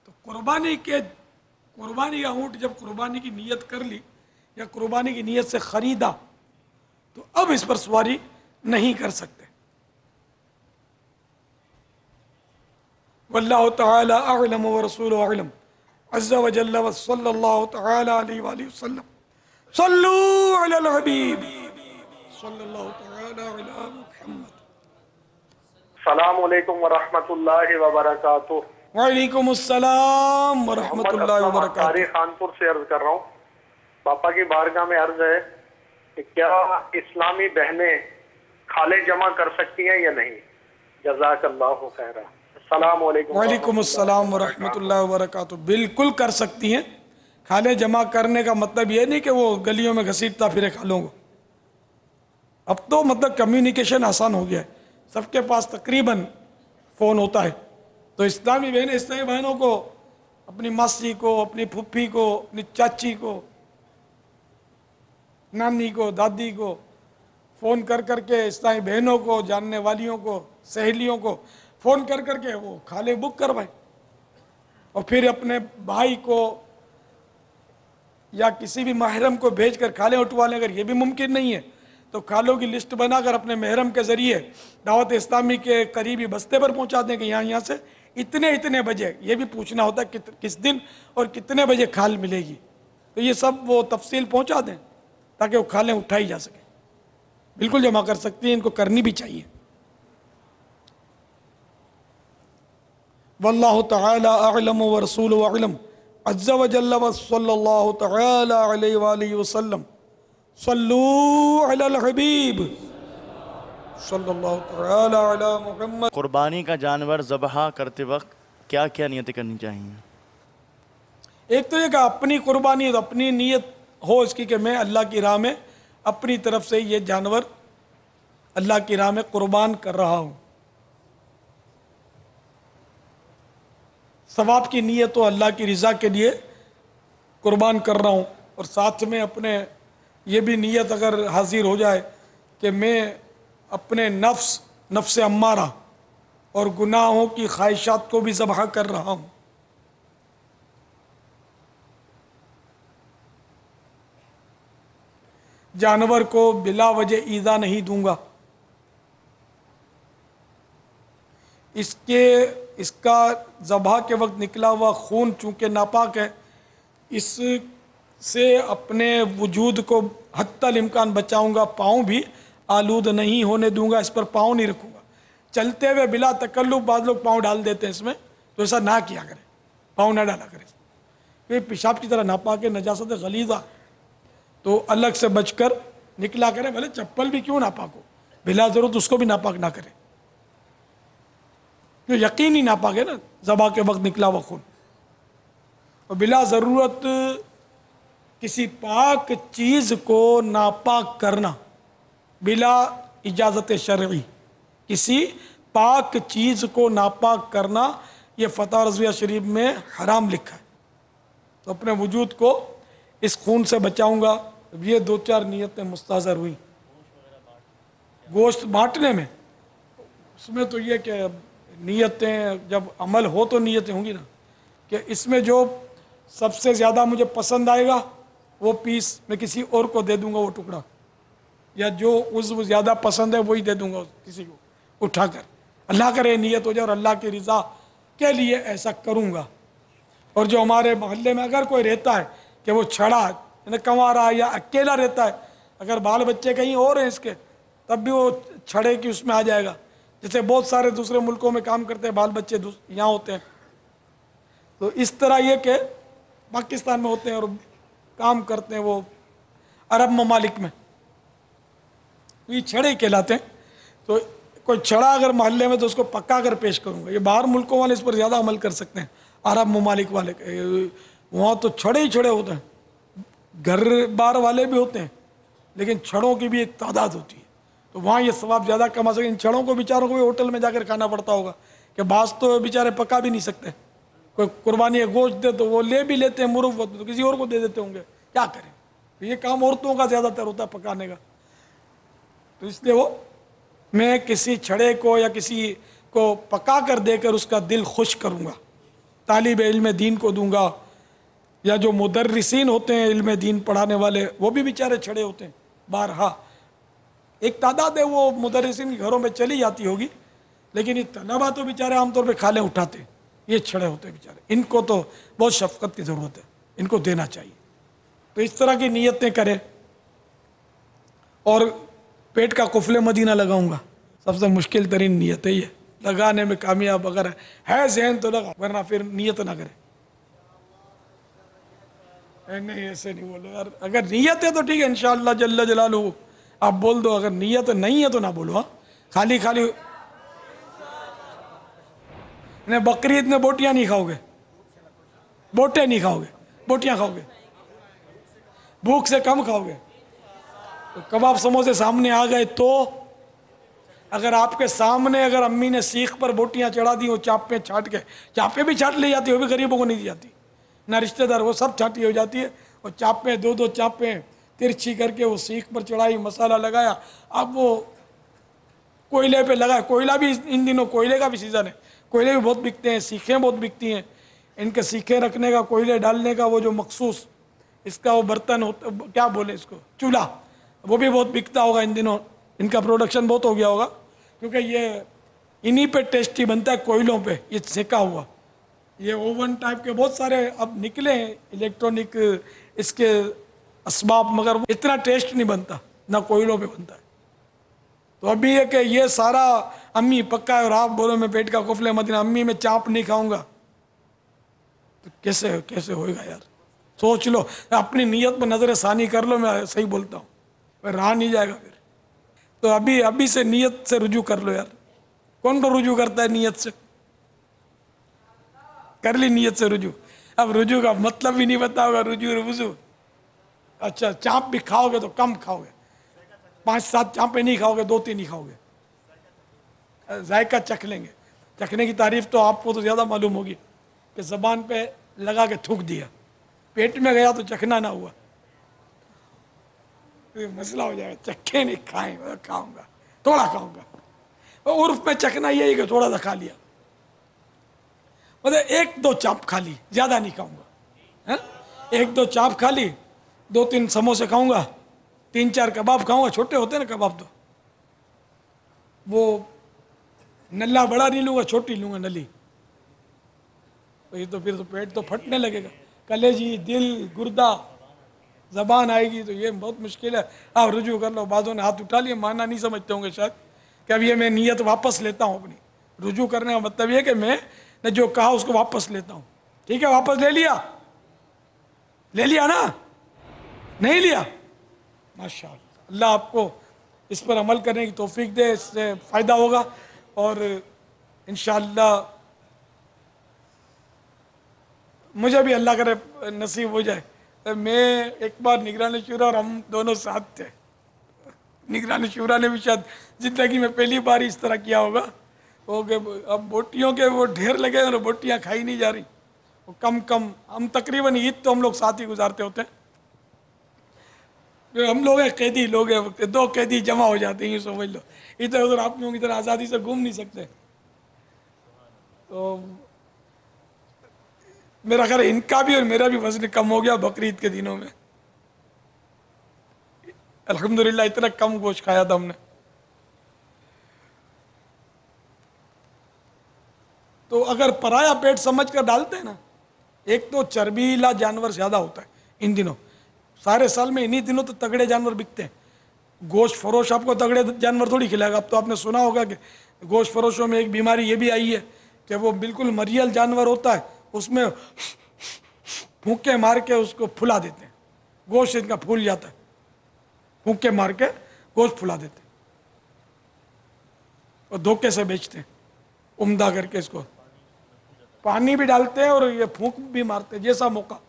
तो कुर्बानी का ऊँट जब कुर्बानी की नीयत कर ली या कुर्बानी की नीयत से खरीदा, तो अब इस पर सवारी नहीं कर सकते। वल्लाहु तआला अअलम व रसूलुहु अअलम, अज़्ज़ा व जल्ला व सल्लल्लाहु तआला अलैहि व आलिहि वसल्लम, सल्लू अलल हबीब सल्लल्लाहु तआला अला मुहम्मद। अस्सलामु अलैकुम व रहमतुल्लाहि व बरकातुहू। वालेकुम अस्सलाम व रहमतुल्लाहि व बरकातुहू। खानपुर से अर्ज कर रहा हूँ, पापा की बारगाह में अर्ज है कि क्या इस्लामी बहनें खाले जमा कर सकती हैं या नहीं? जज़ाकल्लाहु खैरा। अस्सलामु अलैकुम। वालेकुम अस्सलाम व रहमतुल्लाहि व बरकातुहू। बिल्कुल कर सकती हैं। खाले जमा करने का मतलब ये नहीं कि वो गलियों में घसीटता फिरे खालों को। अब तो मतलब कम्युनिकेशन आसान हो गया है, सबके पास तकरीबन फ़ोन होता है। तो इस्लामी बहनों को, अपनी मासी को, अपनी फुफ्फी को, अपनी चाची को, नानी को, दादी को फ़ोन कर करके, इस्लामी बहनों को, जानने वालियों को, सहेलियों को फ़ोन कर करके वो खाले बुक करवाए, और फिर अपने भाई को या किसी भी महरम को भेजकर खाले उठवा लें। अगर ये भी मुमकिन नहीं है तो खालों की लिस्ट बनाकर अपने महरम के ज़रिए दावत इस्लामी के करीबी बस्ते पर पहुंचा दें कि यहाँ से इतने बजे, ये भी पूछना होता है किस दिन और कितने बजे खाल मिलेगी, तो ये सब वो तफसील पहुंचा दें ताकि वो खालें उठाई जा सके। बिल्कुल जमा कर सकती हैं, इनको करनी भी चाहिए। वल्लाहु तआला अअलम व रसूलुहु अअलम, अज़्ज़ा व जल्ला व सल्लल्लाहु तआला अलैहि व आलिहि वसल्लम, सल्लू अलल हबीब सल्लल्लाहु तआला अला मुहम्मद। कुर्बानी का जानवर ज़बह करते वक्त क्या क्या नियतें करनी चाहिए? एक तो ये कि अपनी कुर्बानी है तो अपनी नियत हो इसकी कि मैं अल्लाह की राह में अपनी तरफ से ये जानवर अल्लाह की राह में कुर्बान कर रहा हूँ। सवाब की नियत तो अल्लाह की रज़ा के लिए कुर्बान कर रहा हूँ, और साथ में अपने ये भी नियत अगर हाजिर हो जाए कि मैं अपने नफ्स अम्मारा और गुनाहों की ख्वाहिशात को भी ज़बह कर रहा हूँ। जानवर को बिला वजह ईज़ा नहीं दूंगा। इसका ज़बह के वक्त निकला हुआ खून चूँकि नापाक है, इससे अपने वजूद को हत्तल इम्कान बचाऊंगा। पाँव भी आलूद नहीं होने दूंगा, इस पर पाँव नहीं रखूँगा। चलते हुए बिला तकल्लुफ बाद लोग पाँव डाल देते हैं इसमें, तो ऐसा ना किया करें, पाँव ना डाला करें। ये पेशाब की तरह नापाक है, नजासत गलीज़ा, तो अलग से बचकर निकला करें। भले चप्पल भी क्यों नापाक हो, बिला ज़रूरत उसको भी नापाक ना करें, जो यकीनी नापाक है ना, ज़बह के वक्त निकला हुआ खून। और बिला ज़रूरत किसी पाक चीज़ को नापाक करना बिला इजाज़त शरई, किसी पाक चीज़ को नापाक करना, ये फ़तवा रज़विया शरीफ में हराम लिखा है। तो अपने वजूद को इस खून से बचाऊंगा। ये 2-4 नियतें मुस्तहज़र हुई। गोश्त बांटने में, उसमें तो ये कि नियतें जब अमल हो तो नियतें होंगी ना, कि इसमें जो सबसे ज़्यादा मुझे पसंद आएगा वो पीस मैं किसी और को दे दूंगा, वो टुकड़ा, या जो उज़्व ज़्यादा पसंद है वही दे दूंगा किसी को उठाकर। अल्लाह करे नियत हो जाए और अल्लाह की रज़ा के लिए ऐसा करूंगा। और जो हमारे मोहल्ले में अगर कोई रहता है कि वो छड़ा कमा रहा है या अकेला रहता है, अगर बाल बच्चे कहीं और हैं इसके, तब भी वो छड़े की उसमें आ जाएगा। जैसे बहुत सारे दूसरे मुल्कों में काम करते हैं, बाल बच्चे यहाँ होते हैं, तो इस तरह ये कि पाकिस्तान में होते हैं और काम करते हैं वो अरब ममालिक में, ये छड़े कहलाते हैं। तो कोई छड़ा अगर मोहल्ले में तो उसको पक्का कर पेश करूँगा। ये बाहर मुल्कों वाले इस पर ज़्यादा अमल कर सकते हैं, अरब ममालिक वाले, वहाँ तो छड़े ही छड़े होते हैं, घर बार वाले भी होते हैं, लेकिन छड़ों की भी एक तादाद होती है, तो वहाँ ये सवाब ज़्यादा कमा सके। इन छड़ों को बेचारों को भी होटल में जाकर खाना पड़ता होगा कि बास तो बेचारे पका भी नहीं सकते, कोई कुर्बानी गोश्त दे तो वो ले भी लेते हैं मुरुव्वत में, तो किसी और को दे देते होंगे, क्या करें। तो ये काम औरतों का ज़्यादातर होता है पकाने का, तो इसलिए वो मैं किसी छड़े को या किसी को पका कर देकर उसका दिल खुश करूँगा, तालिब इल्म दीन को दूंगा, या जो मुदर्रिसीन होते हैं इल्म दीन पढ़ाने वाले वो भी बेचारे छड़े होते हैं बाहर। हाँ, एक तादाद है वो मुदर्रिसीन के घरों में चली जाती होगी, लेकिन ये तलबा तो बेचारे आमतौर पे खाले उठाते हैं, ये छड़े होते हैं बेचारे, इनको तो बहुत शफकत की ज़रूरत है, इनको देना चाहिए। तो इस तरह की नीयतें करें। और पेट का कुफले मदीना लगाऊंगा, सबसे मुश्किल तरीन नीयत है ये, लगाने में कामयाब अगर है जहन तो लगा, वरना फिर नीयत ना करे। नहीं ऐसे नहीं बोलो यार, अगर नीयत है तो ठीक है, इंशाअल्लाह जल्ल जलालहू आप बोल दो, अगर नीयत नहीं है तो ना बोलो। हाँ, खाली खाली नहीं, बकरीद में बोटियां नहीं खाओगे, बोटे नहीं खाओगे, बोटियां खाओगे, भूख से कम खाओगे। तो कबाब समोसे सामने आ गए तो, अगर आपके सामने अगर अम्मी ने सीख पर बोटियां चढ़ा दी, वो चापे छाट के, चापे भी छाट ली जाती है, वो भी गरीबों को नहीं दी जाती, ना रिश्तेदार, वो सब छाटी हो जाती है। और चापे दो दो चापे तिरछी करके वो सीख पर चढ़ाई, मसाला लगाया, अब वो कोयले पे लगाया। कोयला भी इन दिनों कोयले का भी सीज़न है, कोयले भी बहुत बिकते हैं, सीखें बहुत बिकती हैं, इनके सीखें रखने का, कोयले डालने का वो जो मखसूस इसका वो बर्तन होता, क्या बोले इसको, चूल्हा, वो भी बहुत बिकता होगा इन दिनों, इनका प्रोडक्शन बहुत हो गया होगा, क्योंकि ये इन्हीं पे टेस्टी बनता है, कोयलों पे ये सेका हुआ। ये ओवन टाइप के बहुत सारे अब निकले हैं इलेक्ट्रॉनिक इसके असबाब, मगर इतना टेस्ट नहीं बनता ना कोयलों पे बनता है। तो अभी है कि ये सारा अम्मी पक्का है और आप बोलो मैं पेट का कुफले मदीना, अम्मी मैं चाप नहीं खाऊंगा, तो कैसे कैसे होएगा यार। सोच लो, अपनी नीयत पर नजर सानी कर लो, मैं सही बोलता हूँ, फिर रहा नहीं जाएगा फिर। तो अभी से नीयत से रुजू कर लो यार। कौन को रुजू करता है नीयत से? कर ली नीयत से रुजू। अब रुजू का मतलब भी नहीं पता होगा, रुजू वुजू। अच्छा, चाप भी खाओगे तो कम खाओगे, 5-7 चापे नहीं खाओगे, 2-3 ही खाओगे, जायका चख लेंगे। चखने की तारीफ तो आपको तो ज़्यादा मालूम होगी कि ज़बान पे लगा के थूक दिया, पेट में गया तो चखना ना हुआ, तो मसला हो जाएगा। चखे नहीं खाए, खाऊंगा थोड़ा खाऊंगा, और उर्फ में चखना यही कि थोड़ा सा खा लिया, मतलब 1-2 चाप खा ली, ज़्यादा नहीं खाऊंगा। 1-2 चाप खा ली, 2-3 समोसे खाऊंगा, 3-4 कबाब खाऊंगा, छोटे होते हैं ना कबाब, तो वो नल्ला बड़ा नहीं लूँगा, छोटी लूँगा नली, तो ये तो फिर तो पेट तो फटने लगेगा, कलेजी, दिल, गुर्दा, ज़बान आएगी, तो ये बहुत मुश्किल है। आप रुजू कर लो। बादों ने हाथ उठा लिए, माना नहीं समझते होंगे शायद कि अब ये मैं नीयत वापस लेता हूँ अपनी। रुजू करने का मतलब ये कि मैं ने जो कहा उसको वापस लेता हूँ। ठीक है, वापस ले लिया ना, नहीं लिया, माशाअल्लाह। अल्लाह आपको इस पर अमल करने की तौफीक दे, इससे फ़ायदा होगा और इंशाअल्लाह मुझे भी अल्लाह करे नसीब हो जाए। मैं एक बार निगरानी शुरा और हम दोनों साथ थे, निगरानी शुरा ने भी शायद ज़िंदगी में पहली बार इस तरह किया होगा। वो अब बोटियों के वो ढेर लगे और बोटियाँ खाई नहीं जा रही, वो कम हम तकरीबन ईद तो हम लोग साथ ही गुजारते होते हैं। हम लोग हैं कैदी लोग हैं, 2 कैदी जमा हो जाते हैं, ये समझ लो। इधर उधर आप लोग इधर आज़ादी से घूम नहीं सकते। तो मेरा ख्याल इनका भी और मेरा भी वजन कम हो गया बकरीद के दिनों में, अल्हम्दुलिल्लाह। इतना कम गोश्त खाया था हमने। तो अगर पराया पेट समझ कर डालते हैं ना, एक तो चर्बीला जानवर ज़्यादा होता है, इन दिनों, सारे साल में इन्हीं दिनों तो तगड़े जानवर बिकते हैं। गोश्त फरोश आपको तगड़े जानवर थोड़ी खिलाएगा। अब तो आपने सुना होगा कि गोश्त फरोशों में एक बीमारी ये भी आई है कि वो बिल्कुल मरियल जानवर होता है, उसमें फूंके मार के उसको फुला देते हैं, गोश्त इनका फूल जाता है, फूंके मार के गोश्त फुला देते हैं और धोखे से बेचते हैं, उम्दा करके इसको पानी भी डालते हैं और ये फूंक भी मारते हैं जैसा मौका।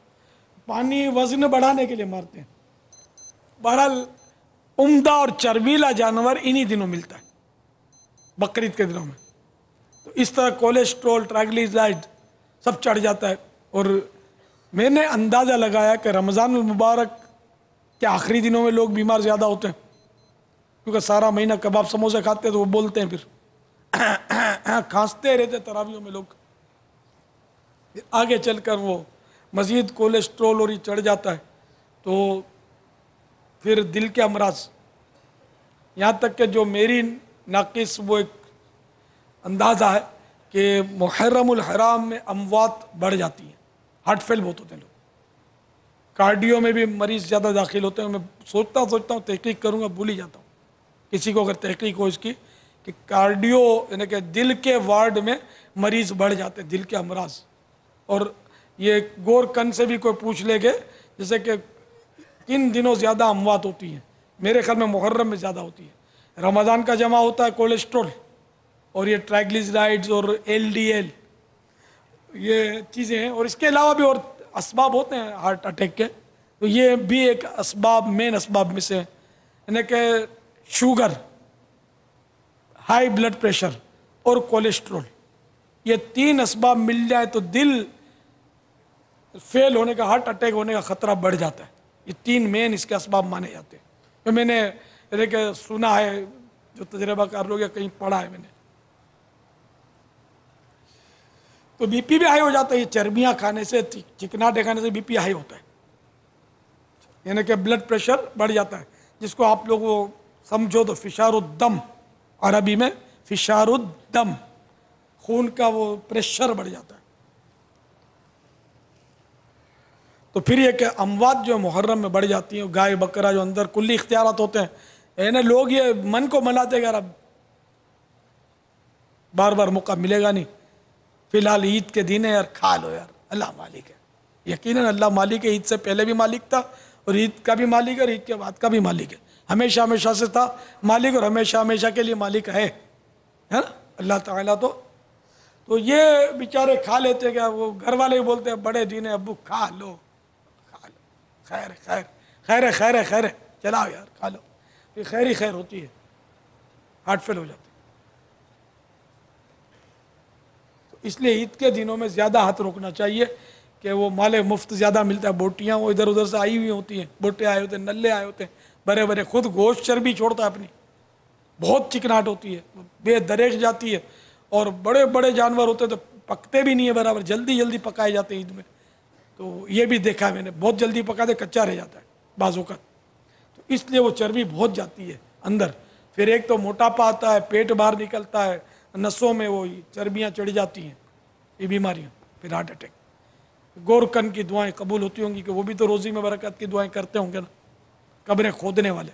पानी वजन बढ़ाने के लिए मारते हैं। बहरहाल उम्दा और चर्बीला जानवर इन्हीं दिनों मिलता है, बकरीद के दिनों में। तो इस तरह कोलेस्ट्रॉल, ट्राइग्लिसराइड सब चढ़ जाता है। और मैंने अंदाज़ा लगाया कि रमज़ान मुबारक के आखिरी दिनों में लोग बीमार ज़्यादा होते हैं, क्योंकि सारा महीना कबाब समोसे खाते हैं तो वो बोलते हैं, फिर खांसते रहते तरावियों में लोग। आगे चलकर वो मज़ीद कोलेस्ट्रॉल और ये चढ़ जाता है, तो फिर दिल के अमराज, यहाँ तक कि जो मेरी नाकिस वो एक अंदाज़ा है कि मुहर्रमुल हराम में अमवात बढ़ जाती है, हार्ट फेल बहुत होते हैं लोग, कार्डियो में भी मरीज़ ज़्यादा दाखिल होते हैं। मैं सोचता हूँ तहकीक करूँगा, भूल ही जाता हूँ। किसी को अगर तहकीक हो इसकी कि कार्डियो यानी कि दिल के वार्ड में मरीज़ बढ़ जाते हैं, दिल के अमराज। और ये गोर कन से भी कोई पूछ लेंगे जैसे कि किन दिनों ज़्यादा अमवात होती हैं, मेरे ख्याल में मुहर्रम में ज़्यादा होती है। रमज़ान का जमा होता है कोलेस्ट्रॉल और ये ट्राइग्लिसराइड्स और LDL, ये चीज़ें हैं। और इसके अलावा भी और असबाब होते हैं हार्ट अटैक के, तो ये भी एक असबाब, मेन असबाब में से है। यानी कि शुगर, हाई ब्लड प्रेशर और कोलेस्ट्रॉल, ये 3 असबाब मिल जाए तो दिल फेल होने का, हार्ट अटैक होने का ख़तरा बढ़ जाता है। ये 3 मेन इसके असबाब माने जाते हैं। तो मैंने यानी सुना है, जो तजर्बाकार लोग या कहीं पढ़ा है मैंने। तो BP भी हाई हो जाता है, ये चर्बियाँ खाने से, चिकनाटे खाने से BP हाई होता है, यानी कि ब्लड प्रेशर बढ़ जाता है, जिसको आप लोग वो समझो तो फिशारुद्दम, अरबी में फिशारुद्दम, खून का वो प्रेशर बढ़ जाता है। तो फिर ये कि अमवात जो मुहर्रम में बढ़ जाती हैं, गाय बकरा जो अंदर कुल्ली इख्तियारात होते हैं, यानी लोग ये मन को मनाते यार अब बार बार मौका मिलेगा नहीं, फिलहाल ईद के दिन है यार, खा लो यार, अल्लाह मालिक है। यकीनन अल्लाह मालिक है, ईद से पहले भी मालिक था और ईद का भी मालिक है और ईद के बाद का भी मालिक है, हमेशा हमेशा से था मालिक और हमेशा हमेशा के लिए मालिक है ना अल्लाह ताला। तो ये बेचारे खा लेते हैं, क्या वो घर वाले बोलते हैं बड़े दिन है अब्बू खा लो, खैर खैर खैर है खैर है खैर है, चलाओ यार खा लो, ये खैर ही खैर होती है, हार्ट फेल हो जाती है। तो इसलिए ईद के दिनों में ज़्यादा हाथ रोकना चाहिए कि वो माले मुफ्त ज़्यादा मिलता है, बोटियाँ वो इधर उधर से आई हुई होती हैं, बोटे आए होते हैं, नल्ले आए होते हैं, बड़े बड़े, खुद गोश्त चर्बी छोड़ता है अपनी, बहुत चिकनाहट होती है, बेदरेक जाती है। और बड़े बड़े जानवर होते हैं तो पकते भी नहीं है बराबर, जल्दी जल्दी पकाए जाते हैं ईद में। तो ये भी देखा है मैंने, बहुत जल्दी पकाते कच्चा रह जाता है बाजू का, तो इसलिए वो चर्बी बहुत जाती है अंदर। फिर एक तो मोटापा आता है, पेट बाहर निकलता है, नसों में वो चर्बियाँ चढ़ जाती हैं, ये बीमारियाँ, फिर हार्ट अटैक। गोरकन की दुआएं कबूल होती होंगी कि वो भी तो रोज़ी में बरकत की दुआएं करते होंगे ना, कब्रें खोदने वाले,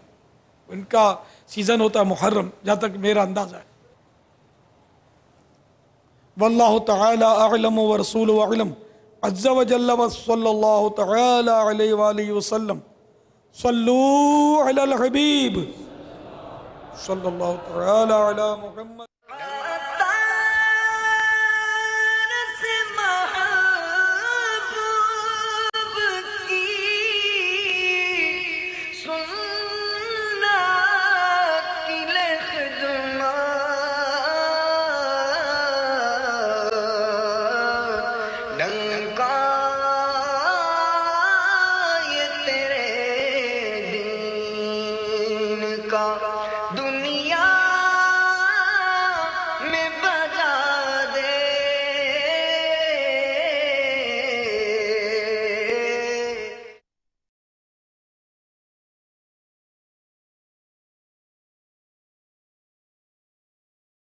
इनका सीज़न होता है मुहर्रम, जहाँ तक मेरा अंदाज़ा है। वल्लाहु तआला अअलम व रसूलुहु अअलम अज़्ज़ा व जल्ल व सल्लल्लाहु तआला अलैहि व आलिहि वसल्लम। सल्लू अलल हबीब सल्लल्लाहु तआला अला मुहम्मद।